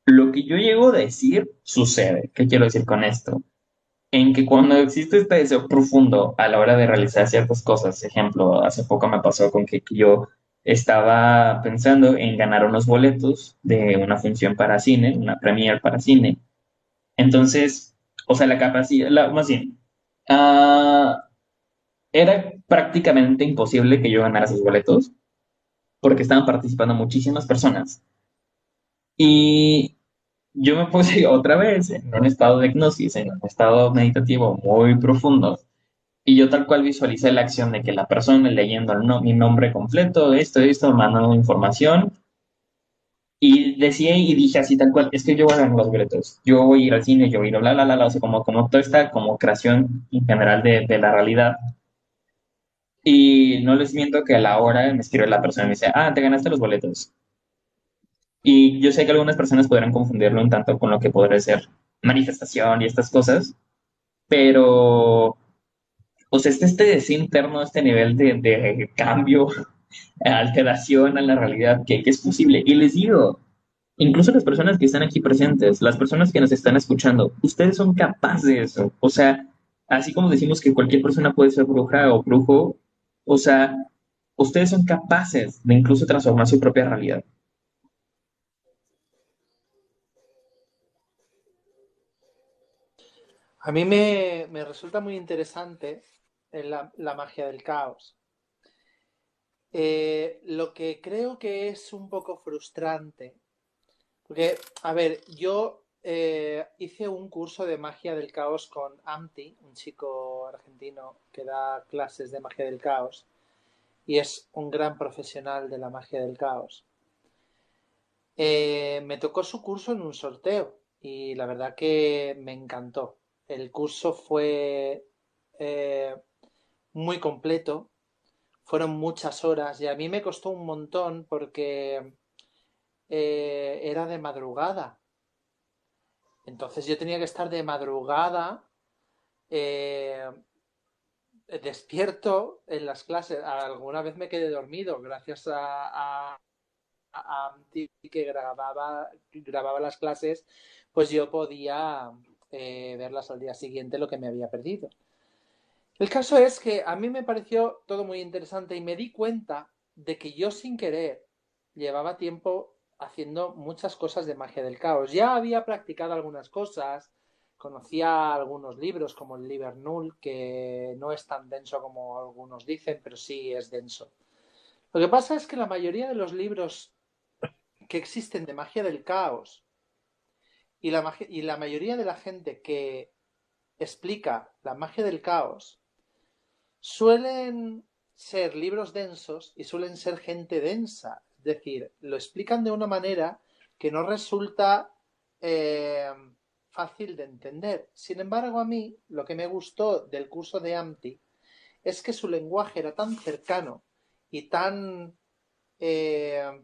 lo que yo llego a decir sucede. ¿Qué quiero decir con esto? En que cuando existe este deseo profundo a la hora de realizar ciertas cosas, ejemplo, hace poco me pasó con que yo estaba pensando en ganar unos boletos de una función para cine, una premiere para cine. Entonces, o sea, la capacidad, más bien, ah, era prácticamente imposible que yo ganara esos boletos porque estaban participando muchísimas personas. Y yo me puse otra vez en un estado de hipnosis, en un estado meditativo muy profundo, y yo tal cual visualicé la acción de que la persona leyendo mi nombre completo, esto, mandando información, y decía y dije así tal cual, es que yo voy a ganar los boletos, yo voy a ir al cine, yo voy a ir a bla, bla, bla, bla, o sea, como toda esta como creación en general de la realidad. Y no les miento que a la hora me escribe la persona y me dice, ah, te ganaste los boletos. Y yo sé que algunas personas podrán confundirlo un tanto con lo que podría ser manifestación y estas cosas, pero, o sea, este deseo interno, este nivel de cambio, alteración a la realidad que es posible. Y les digo, incluso las personas que están aquí presentes, las personas que nos están escuchando, ustedes son capaces de eso. O sea, así como decimos que cualquier persona puede ser bruja o brujo, o sea, ustedes son capaces de incluso transformar su propia realidad. A mí me resulta muy interesante la magia del caos. Lo que creo que es un poco frustrante, porque, a ver, yo hice un curso de magia del caos con Amti, un chico argentino que da clases de magia del caos y es un gran profesional de la magia del caos. Me tocó su curso en un sorteo y la verdad que me encantó. El curso fue eh, muy completo, fueron muchas horas y a mí me costó un montón porque era de madrugada. Entonces yo tenía que estar de madrugada eh, despierto en las clases. Alguna vez me quedé dormido gracias a Amti que grababa las clases, pues yo podía verlas al día siguiente lo que me había perdido. El caso es que a mí me pareció todo muy interesante y me di cuenta de que yo sin querer llevaba tiempo haciendo muchas cosas de magia del caos. Ya había practicado algunas cosas, conocía algunos libros como el Liber Null, que no es tan denso como algunos dicen, pero sí es denso. Lo que pasa es que la mayoría de los libros que existen de magia del caos y la mayoría de la gente que explica la magia del caos suelen ser libros densos y suelen ser gente densa. Es decir, lo explican de una manera que no resulta eh, fácil de entender. Sin embargo, a mí lo que me gustó del curso de Amti es que su lenguaje era tan cercano y tan eh,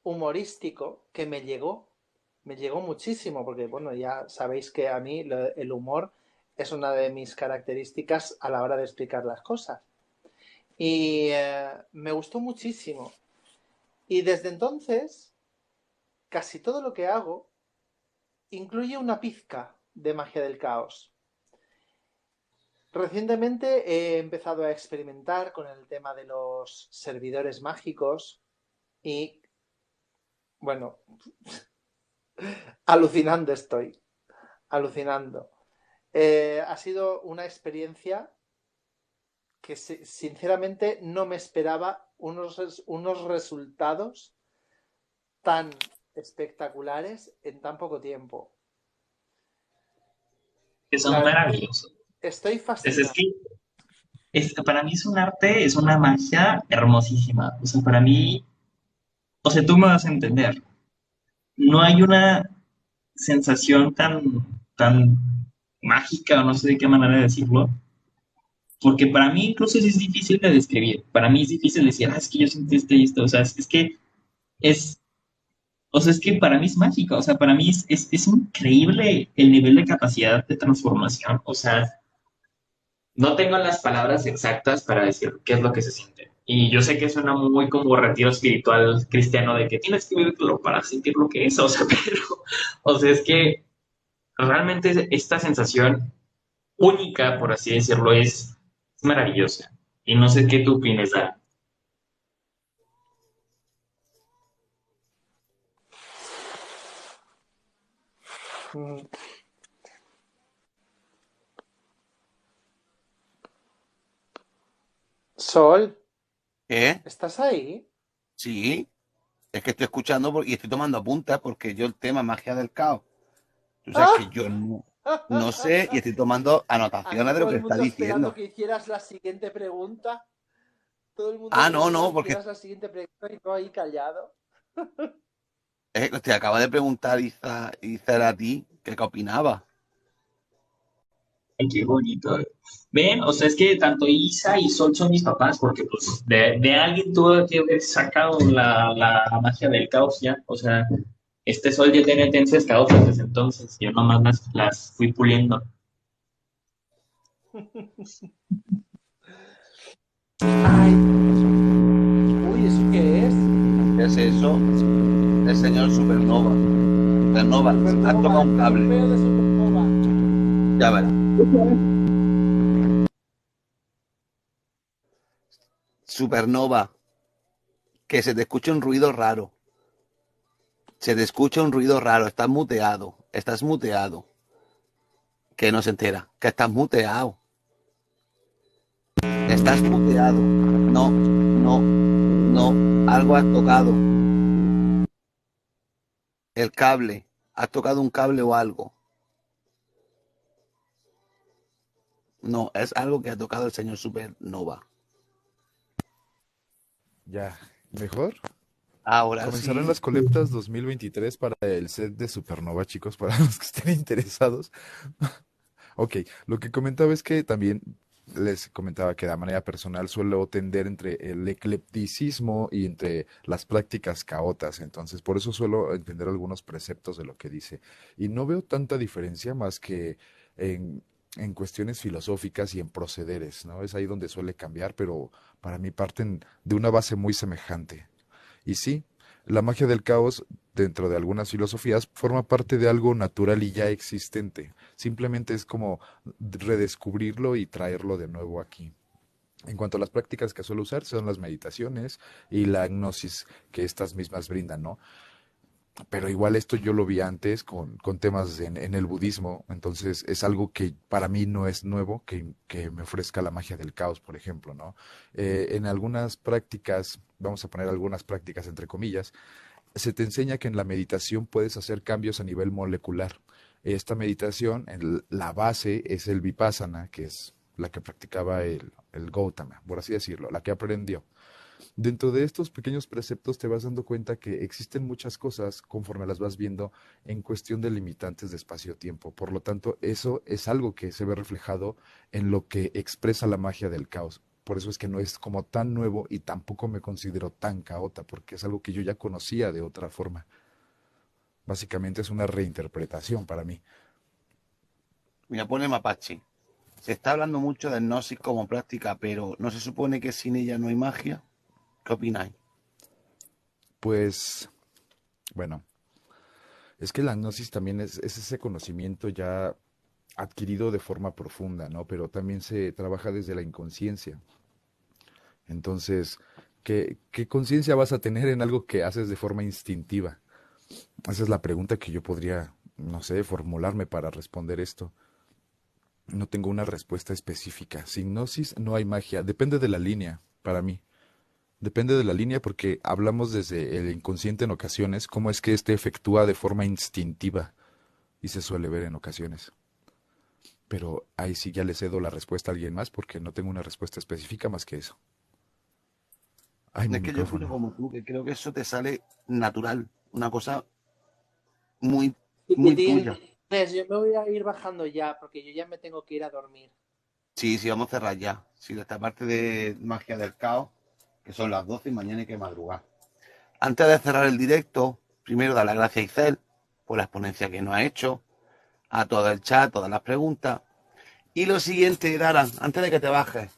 humorístico que me llegó muchísimo, porque bueno, ya sabéis que a mí el humor es una de mis características a la hora de explicar las cosas. Y me gustó muchísimo. Y desde entonces, casi todo lo que hago incluye una pizca de magia del caos. Recientemente he empezado a experimentar con el tema de los servidores mágicos y, bueno, alucinando estoy, alucinando. Ha sido una experiencia que sinceramente no me esperaba unos resultados tan espectaculares en tan poco tiempo. Que son La, maravillosos. estoy Es fascinado. que para mí es un arte, es una magia hermosísima. O sea, para mí, o sea, tú me vas a entender. No hay una sensación tan mágica, o no sé de qué manera decirlo, porque para mí incluso es difícil de describir. Para mí es difícil decir, ah, es que yo sentí esto y esto. O sea, es que es, o sea, es que para mí es mágico. O sea, para mí es increíble el nivel de capacidad de transformación. O sea, no tengo las palabras exactas para decir qué es lo que se siente. Y yo sé que suena muy como retiro espiritual cristiano de que tienes que vivirlo para sentir lo que es, o sea, pero, o sea, es que realmente esta sensación única, por así decirlo, es maravillosa. Y no sé qué tú opinas, Dan. Mm. Sol, ¿Eh? ¿estás ahí? Sí. Es que estoy escuchando y estoy tomando apuntes porque yo el tema magia del caos. Tú sabes que yo no sé y estoy tomando Aquí anotaciones de lo todo que el está mundo esperando diciendo. que hicieras la siguiente pregunta. Todo el mundo Ah, no, esperando no, que porque hicieras la siguiente pregunta y tú ahí callado. te acaba de preguntar Isa a ti qué opinaba. Ay, qué bonito. Ven, o sea, es que tanto Isa y Sol son mis papás, porque pues de alguien tuvo que haber sacado la magia del caos ya. O sea, este Sol ya tiene tendencias caóticas desde entonces, yo nomás las fui puliendo. Ay, uy, ¿eso qué es? ¿Qué es eso? El señor Supernova. Supernova, has tocado Supernova, un un cable. peo de supernova. Ya verás. Supernova, que se te escucha un ruido raro. Se te escucha un ruido raro. Estás muteado. Estás muteado. Que no se entera. Que estás muteado. Estás muteado. No, no, no. Algo has tocado. El cable. Has tocado un cable o algo. No, es algo que ha tocado el señor Supernova. Ya, ¿mejor? Ahora Comenzarán sí. las colectas 2023 para el set de Supernova, chicos, para los que estén interesados. Ok, lo que comentaba es que también les comentaba que de manera personal suelo tender entre el eclecticismo y entre las prácticas caotas, entonces por eso suelo entender algunos preceptos de lo que dice. Y no veo tanta diferencia más que en cuestiones filosóficas y en procederes, ¿no? Es ahí donde suele cambiar, pero para mí parten de una base muy semejante. Y sí, la magia del caos, dentro de algunas filosofías, forma parte de algo natural y ya existente. Simplemente es como redescubrirlo y traerlo de nuevo aquí. En cuanto a las prácticas que suelo usar, son las meditaciones y la gnosis que estas mismas brindan, ¿no? Pero igual esto yo lo vi antes con temas en el budismo, entonces es algo que para mí no es nuevo, que me ofrezca la magia del caos, por ejemplo, ¿no? En algunas prácticas, vamos a poner algunas prácticas entre comillas, se te enseña que en la meditación puedes hacer cambios a nivel molecular. Esta meditación, la base es el vipassana, que es la que practicaba el Gautama, por así decirlo, la que aprendió. Dentro de estos pequeños preceptos te vas dando cuenta que existen muchas cosas conforme las vas viendo en cuestión de limitantes de espacio-tiempo. Por lo tanto, eso es algo que se ve reflejado en lo que expresa la magia del caos. Por eso es que no es como tan nuevo y tampoco me considero tan caota, porque es algo que yo ya conocía de otra forma. Básicamente es una reinterpretación para mí. Mira, pone Mapache. Se está hablando mucho de Gnosis como práctica, pero ¿no se supone que sin ella no hay magia? ¿Qué opináis? Pues, bueno, es que la gnosis también es ese conocimiento ya adquirido de forma profunda, ¿no? Pero también se trabaja desde la inconsciencia. Entonces, ¿qué conciencia vas a tener en algo que haces de forma instintiva? Esa es la pregunta que yo podría, no sé, formularme para responder esto. No tengo una respuesta específica. Sin gnosis no hay magia. Depende de la línea, para mí. Depende de la línea porque hablamos desde el inconsciente en ocasiones, cómo es que éste efectúa de forma instintiva y se suele ver en ocasiones. Pero ahí sí ya le cedo la respuesta a alguien más porque no tengo una respuesta específica más que eso. Ay, mi Es que yo opino micrófono. como tú, que creo que eso te sale natural, una cosa muy, muy Chiquitín, tuya. yo me voy a ir bajando ya, porque yo ya me tengo que ir a dormir. Sí, sí, vamos a cerrar ya. Sí, esta parte de magia del caos, que son las 12 y mañana hay que madrugar. Antes de cerrar el directo, primero dar las gracias a Isel por la exponencia que nos ha hecho, a todo el chat, todas las preguntas. Y lo siguiente, Daran, antes de que te bajes,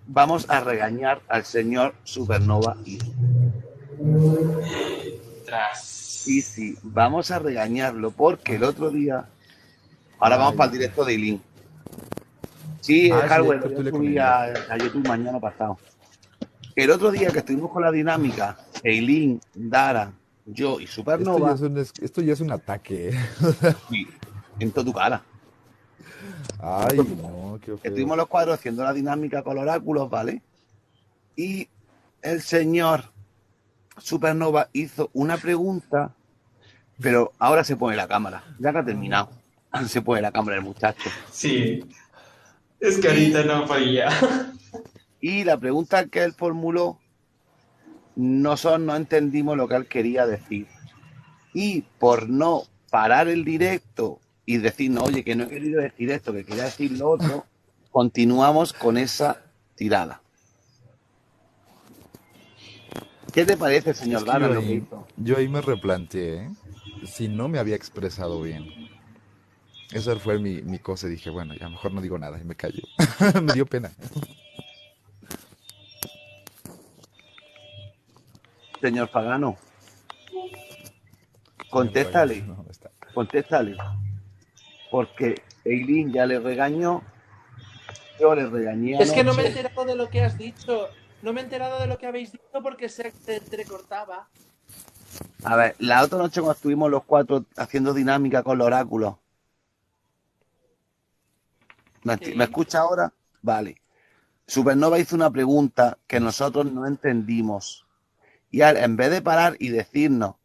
vamos a regañar al señor Supernova y sí, Tras. sí, vamos a regañarlo porque el otro día, ahora vamos Ay, para el directo de Eileen. Sí, sí, hay Hardware, lo voy a tertulia con subir Eileen. a YouTube mañana pasado. El otro día que estuvimos con la dinámica, Eileen, Dara, yo y Supernova, Esto ya es un ataque, ¿eh? sí, en toda tu cara. Ay, no, qué feo. Estuvimos los cuadros haciendo la dinámica con los oráculos, ¿vale? Y el señor Supernova hizo una pregunta, pero ahora se pone la cámara. Ya que ha terminado. Se pone la cámara el muchacho. Sí, es que ahorita no podía. Y la pregunta que él formuló, nosotros no entendimos lo que él quería decir. Y por no parar el directo y decirnos, oye, que no he querido decir esto, que quería decir lo otro, continuamos con esa tirada. ¿Qué te parece, señor Es que Dara, lo que hizo? yo ahí me replanteé si no me había expresado bien. Esa fue mi cosa y dije, bueno, ya mejor no digo nada y me callo. Me dio pena. Señor Pagano, Señor contéstale, Pagano, ¿dónde está? contéstale. Porque Eileen ya le regañó, yo le regañé Es que no me he anoche. enterado de lo que has dicho. No me he enterado de lo que habéis dicho porque se entrecortaba. A ver, la otra noche cuando estuvimos los cuatro haciendo dinámica con los oráculos. Sí. ¿Me escucha ahora? Vale. Supernova hizo una pregunta que nosotros no entendimos. Y en vez de parar y decirnos,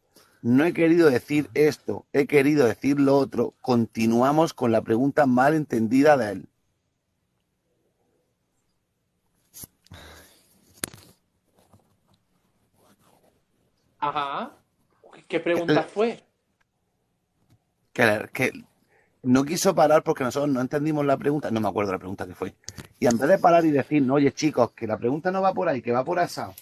no he querido decir esto, he querido decir lo otro, continuamos con la pregunta mal entendida de él. Ajá. ¿Qué pregunta fue? Que no quiso parar porque nosotros no entendimos la pregunta, no me acuerdo la pregunta que fue. Y en vez de parar y decir, no, oye chicos, que la pregunta no va por ahí, que va por esa,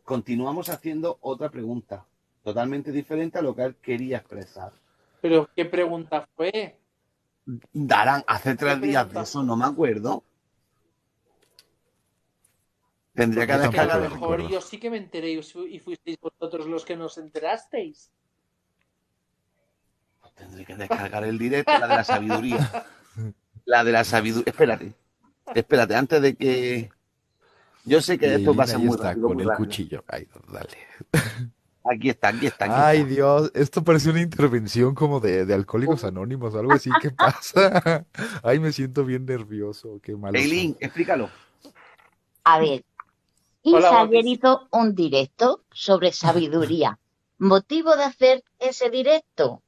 continuamos haciendo otra pregunta, totalmente diferente a lo que él quería expresar. ¿Pero qué pregunta fue? Darán, hace 3 días de eso, no me acuerdo. Tendría que Yo Es que a lo tampoco lo descargar. mejor recuerdo. yo sí que me enteré y fuisteis vosotros los que nos enterasteis. Tendré que descargar el directo, la de la sabiduría. La de la sabiduría. Espérate, antes de que. Yo sé Y que esto va a Eileen ser ahí muy está, rápido, con muy el rápido. cuchillo. Ay, dale. Aquí está. Ay, Dios, esto parece una intervención como de Alcohólicos Anónimos o algo así. ¿Qué pasa? Ay, me siento bien nervioso. Qué malos son. Eileen, explícalo. A ver, Hola, Isa ayer guapísima. hizo un directo sobre sabiduría. ¿Motivo de hacer ese directo?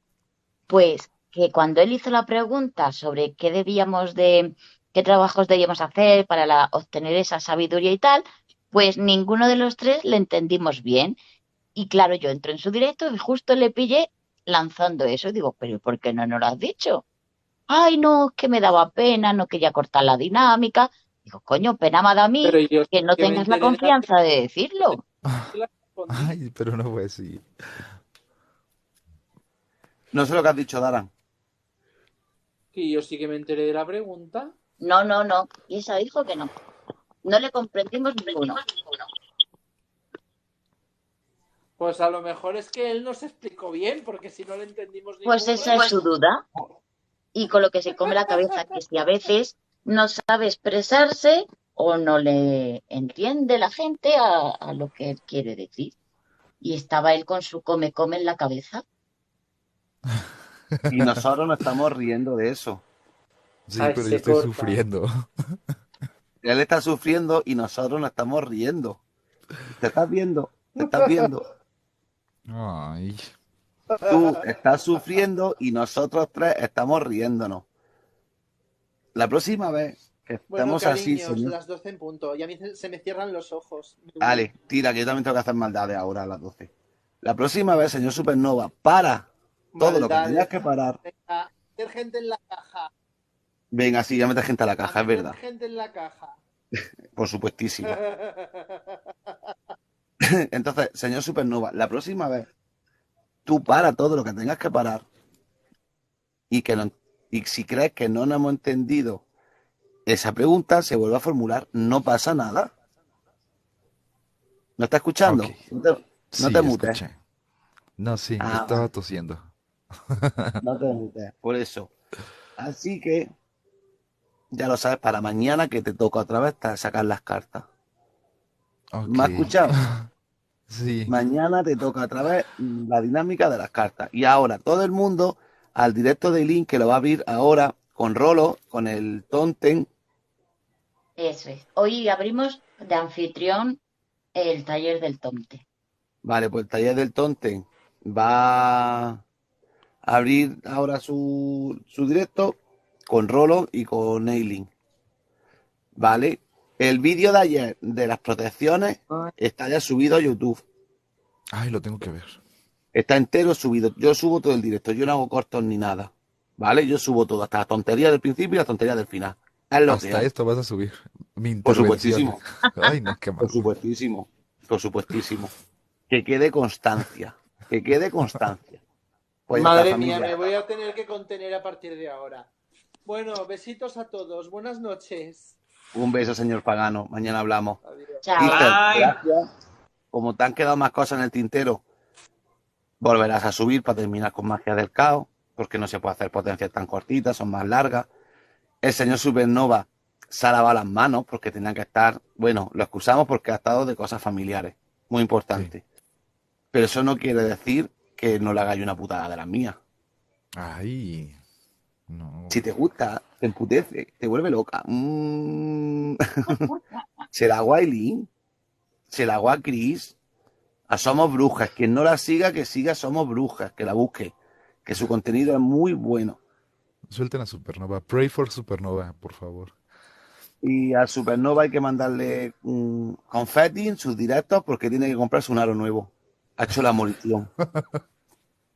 Pues que cuando él hizo la pregunta sobre qué trabajos debíamos hacer para obtener esa sabiduría y tal, pues ninguno de los tres le entendimos bien. Y claro, yo entro en su directo y justo le pillé lanzando eso. Digo, pero ¿por qué no nos lo has dicho? Ay, no, es que me daba pena, no quería cortar la dinámica. Digo, coño, pena me ha dado a mí Pero yo sí que no que me tengas la enteré de la confianza de pregunta decirlo. y la respondí. Ay, pero no fue así. No sé lo que has dicho, Daran. Y yo sí que me enteré de la pregunta. No, no, no. Isa dijo que no. No le comprendimos ninguno. Pues a lo mejor es que él nos explicó bien, porque si no le entendimos Pues ninguno. esa es su duda. Y con lo que se come la cabeza, que si a veces no sabe expresarse o no le entiende la gente a lo que él quiere decir. Y estaba él con su come en la cabeza. Y nosotros nos estamos riendo de eso. Sí, Ay, pero yo se estoy corta. sufriendo. Él está sufriendo y nosotros nos estamos riendo. ¿Te estás viendo? ¿Te estás viendo? Ay, Tú estás sufriendo y nosotros tres estamos riéndonos. La próxima vez que Bueno, estemos así, cariños, señor. las 12 en punto. Y a mí se me cierran los ojos. Me voy. Vale, tira, que yo también tengo que hacer maldades ahora a las 12. La próxima vez, señor Supernova, para todo lo que Maldades. tengas que parar. Venga, meter gente en la caja. Venga, sí, ya metes gente a la caja, A es meter verdad. gente en la caja. Por supuestísimo. Entonces, señor Supernova, la próxima vez, tú para todo lo que tengas que parar. Y si crees que no nos hemos entendido esa pregunta, se vuelve a formular. No pasa nada. ¿No está escuchando? ok. No Sí, te mutes. escuché. No, sí, Ah, estaba vale. tosiendo. No te mutes. Por eso. Así que, ya lo sabes, para mañana que te toca otra vez sacar las cartas. ¿Me has Ok. escuchado? Sí. Mañana te toca otra vez la dinámica de las cartas. Y ahora todo el mundo al directo de Link que lo va a abrir ahora con Rolo, con el Tonten. Eso es. Hoy abrimos de anfitrión el taller del Tomte. Vale, pues el taller del Tonten va a abrir ahora su directo con Rolo y con Eileen. Vale. El vídeo de ayer de las protecciones está ya subido a YouTube. Ay, lo tengo que ver. Está entero subido. Yo subo todo el directo. Yo no hago cortos ni nada. ¿Vale? Yo subo todo, hasta la tontería del principio y la tontería del final. Es lo que Hasta hay. esto vas a subir. Mi Por intervención. supuestísimo. Ay, no, qué Por mal. supuestísimo. Por supuestísimo. Que quede constancia. Que quede constancia. Pues ya está, Madre mía, familia. me voy a tener que contener a partir de ahora. Bueno, besitos a todos. Buenas noches. Un beso, señor Pagano. Mañana hablamos. Adiós. Chao. Ether, Bye. gracias. Como te han quedado más cosas en el tintero, volverás a subir para terminar con Magia del Caos, porque no se puede hacer potencias tan cortitas, son más largas. El señor Supernova se ha lavado las manos porque tenían que estar, bueno, lo excusamos porque ha estado de cosas familiares, muy importante. Pero eso no quiere decir que no le hagáis una putada de las mías. Ay, no. Si te gusta, te emputece, te vuelve loca. Se la hago a Eileen, se la hago a Chris, a Somos Brujas. Quien no la siga, que siga Somos Brujas, que la busque, que su contenido es muy bueno. Suelten a Supernova. Pray for Supernova, por favor. Y a Supernova hay que mandarle confeti en sus directos porque tiene que comprarse un aro nuevo. Ha hecho la molición.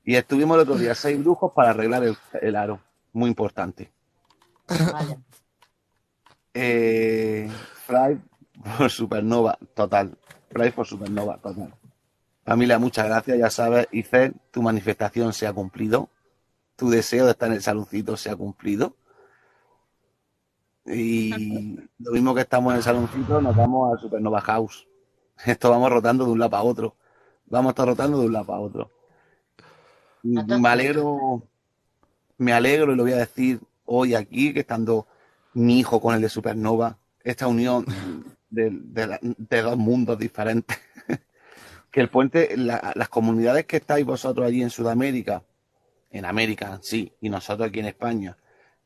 Y estuvimos el otro día 6 brujos para arreglar el aro. Muy importante. Vale. Fry por Supernova, total. Fry por Supernova, total. Familia, muchas gracias. Ya sabes, Icer, tu manifestación se ha cumplido. Tu deseo de estar en el saloncito se ha cumplido. Y lo mismo que estamos en el saloncito, nos vamos al Supernova House. Esto vamos rotando de un lado para otro. Vamos a estar rotando de un lado para otro. Me alegro y lo voy a decir hoy aquí, que estando mi hijo con el de Supernova, esta unión de dos mundos diferentes. Que el puente, las comunidades que estáis vosotros allí en Sudamérica, en América, sí, y nosotros aquí en España,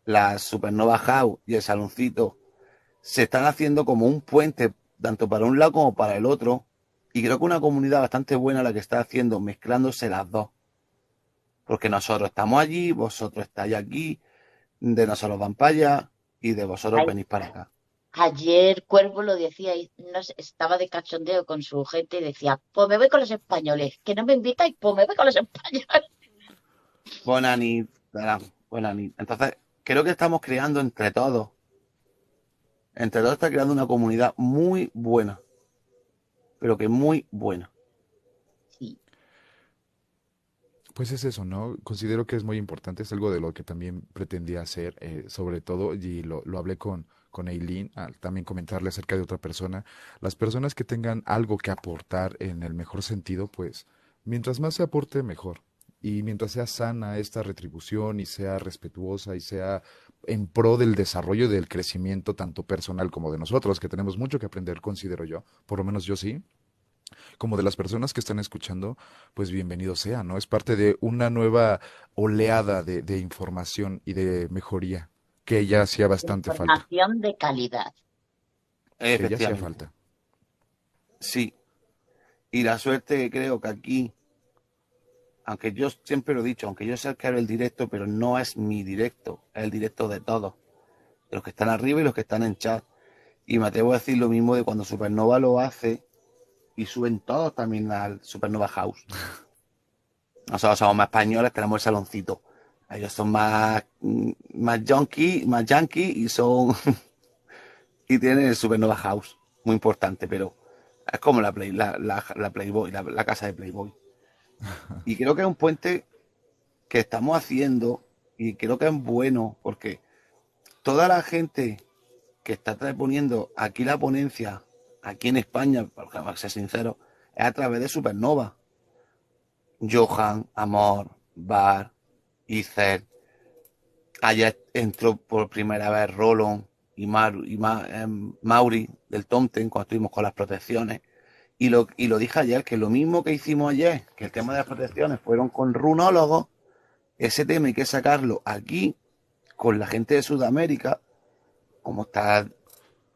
la Supernova House y el saloncito, se están haciendo como un puente, tanto para un lado como para el otro, y creo que una comunidad bastante buena la que está haciendo, mezclándose las dos. Porque nosotros estamos allí, vosotros estáis aquí, de nosotros van para allá, y de vosotros Ay. venís para acá. Ayer Cuervo lo decía y no sé, estaba de cachondeo con su gente y decía, pues me voy con los españoles, que no me invitáis, pues me voy con los españoles. Buena nit, verán, buena nit. Entonces, creo que estamos creando entre todos está creando una comunidad muy buena, pero que muy buena. Sí, Pues es eso, ¿no? Considero que es muy importante, es algo de lo que también pretendía hacer, sobre todo, y lo hablé con Eileen, también comentarle acerca de otra persona. Las personas que tengan algo que aportar en el mejor sentido, pues, mientras más se aporte, mejor. Y mientras sea sana esta retribución y sea respetuosa y sea en pro del desarrollo y del crecimiento tanto personal como de nosotros, que tenemos mucho que aprender, considero yo, por lo menos yo sí, como de las personas que están escuchando, pues bienvenido sea, ¿no? Es parte de una nueva oleada de información y de mejoría que ya hacía bastante falta, información de calidad. que ya hacía Efectivamente. falta. Sí. Y la suerte que creo que aquí, aunque yo siempre lo he dicho, aunque yo sé que hago el directo, pero no es mi directo, es el directo de todos, de los que están arriba y los que están en chat. Y me atrevo a decir lo mismo de cuando Supernova lo hace y suben todos también al Supernova House. Nosotros somos más españoles, tenemos el saloncito. Ellos son más yankee y son y tienen el Supernova House, muy importante, pero es como la Playboy, la casa de Playboy. Y creo que es un puente que estamos haciendo y creo que es bueno porque toda la gente que está poniendo aquí la ponencia, aquí en España, para ser sincero, es a través de Supernova. Johan, Amor, Bar, Icer. Ayer entró por primera vez Roland y Mauri del Tomten cuando estuvimos con las protecciones. Y lo dije ayer, que lo mismo que hicimos ayer, que el tema de las protecciones fueron con runólogos, ese tema hay que sacarlo aquí con la gente de Sudamérica, como está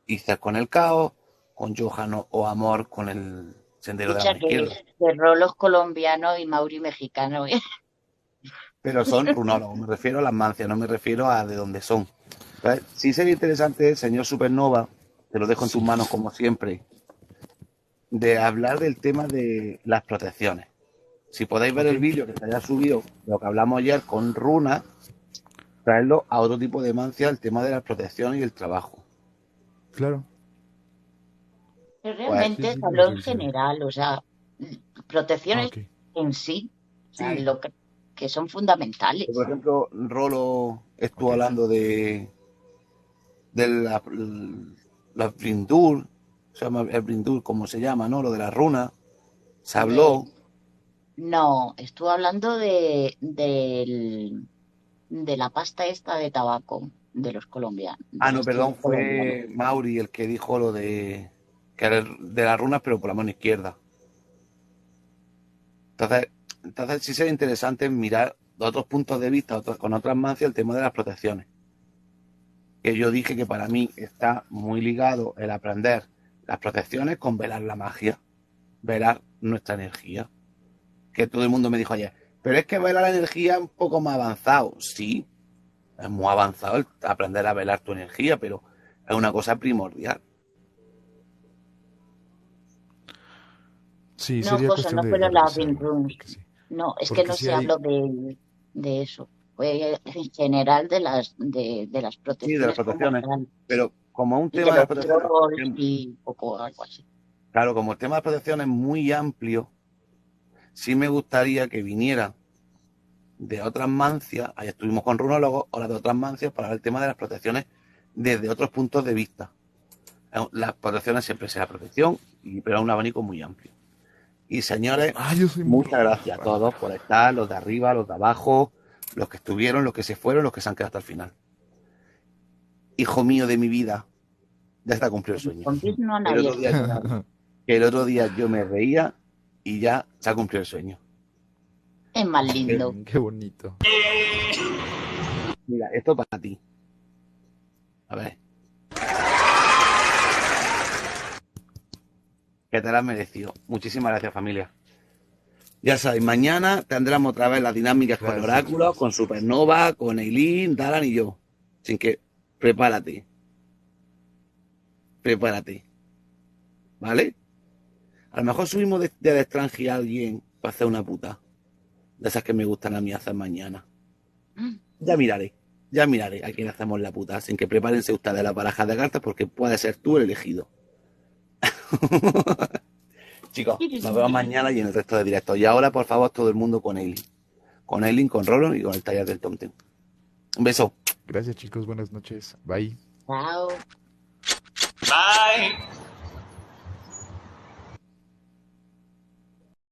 Icer con el caos, con Johan o Amor con el sendero de la Escucha mano izquierda. que rolos colombiano y Mauri mexicano, ¿eh? Pero son runólogos, me refiero a las mancias, no me refiero a de dónde son. Entonces, sí sería interesante, señor Supernova, te lo dejo en tus manos como siempre, de hablar del tema de las protecciones. Si podéis ver el vídeo que se haya subido, lo que hablamos ayer con Runa, traerlo a otro tipo de mancia, el tema de las protecciones y el trabajo. Claro. Pero Sí, realmente sí, habló lo en revisaré. general, o sea, Ah, protecciones ok. en sí, o sea, Sí, lo que son por fundamentales. ejemplo, Rolo estuvo Ok. hablando de la Brindur, se llama el Brindur, como se llama, ¿no? Lo de la runa. Se De, habló. no, estuve hablando de la pasta esta de tabaco de los colombianos, Ah, del no, estilo perdón, colombiano. fue Mauri el que dijo lo de que era de las runas, pero por la mano izquierda. Entonces, entonces sí sería interesante mirar de otros puntos de vista, con otras mancias, el tema de las protecciones. Que yo dije que para mí está muy ligado el aprender las protecciones con velar la magia, velar nuestra energía. Que todo el mundo me dijo ayer, pero es que velar la energía es un poco más avanzado. Sí, es muy avanzado el aprender a velar tu energía, pero es una cosa primordial. Sí, No, sería José, cuestión no fue de los Laughing revisarlo, Rooms. porque sí. No, es que Porque no sí se hay... habló de eso. Fue en general de las Sí, de las protecciones como protecciones. tal. Pero como un Y de tema de las los protecciones, roles y un poco algo así. claro, como el tema de las protecciones es muy amplio, sí me gustaría que viniera de otras mancias, ahí estuvimos con runólogos, o las de otras mancias, para ver el tema de las protecciones desde otros puntos de vista. Las protecciones siempre será protección, pero es un abanico muy amplio. Y señores, Ah, yo soy muy muchas gracias a fan. todos por estar, los de arriba, los de abajo, los que estuvieron, los que se fueron, los que se han quedado hasta el final. Hijo mío de mi vida, ya está cumplido el sueño. Con Kiss no a El nadie otro día, especial. el otro día yo me reía y ya se ha cumplido el sueño. Es más lindo. Qué bonito. Mira, esto para ti. A ver, que te lo has merecido. Muchísimas gracias, familia. Ya sabéis, mañana tendremos otra vez las dinámicas con Gracias, Oráculo, chicos. con Supernova, con Eileen, Dalan y yo. Así que prepárate, prepárate, ¿vale? A lo mejor subimos del extranjero a alguien para hacer una puta. De esas que me gustan a mí hacer mañana. Ya miraré a quién hacemos la puta. Así que prepárense ustedes las barajas de cartas porque puede ser tú el elegido. Chicos, nos vemos mañana y en el resto de directos. Y ahora, por favor, todo el mundo con Eileen. Con Eileen, con Rolo y con el taller del Tomten. Un beso. Gracias, chicos. Buenas noches. Bye. Chao. Bye.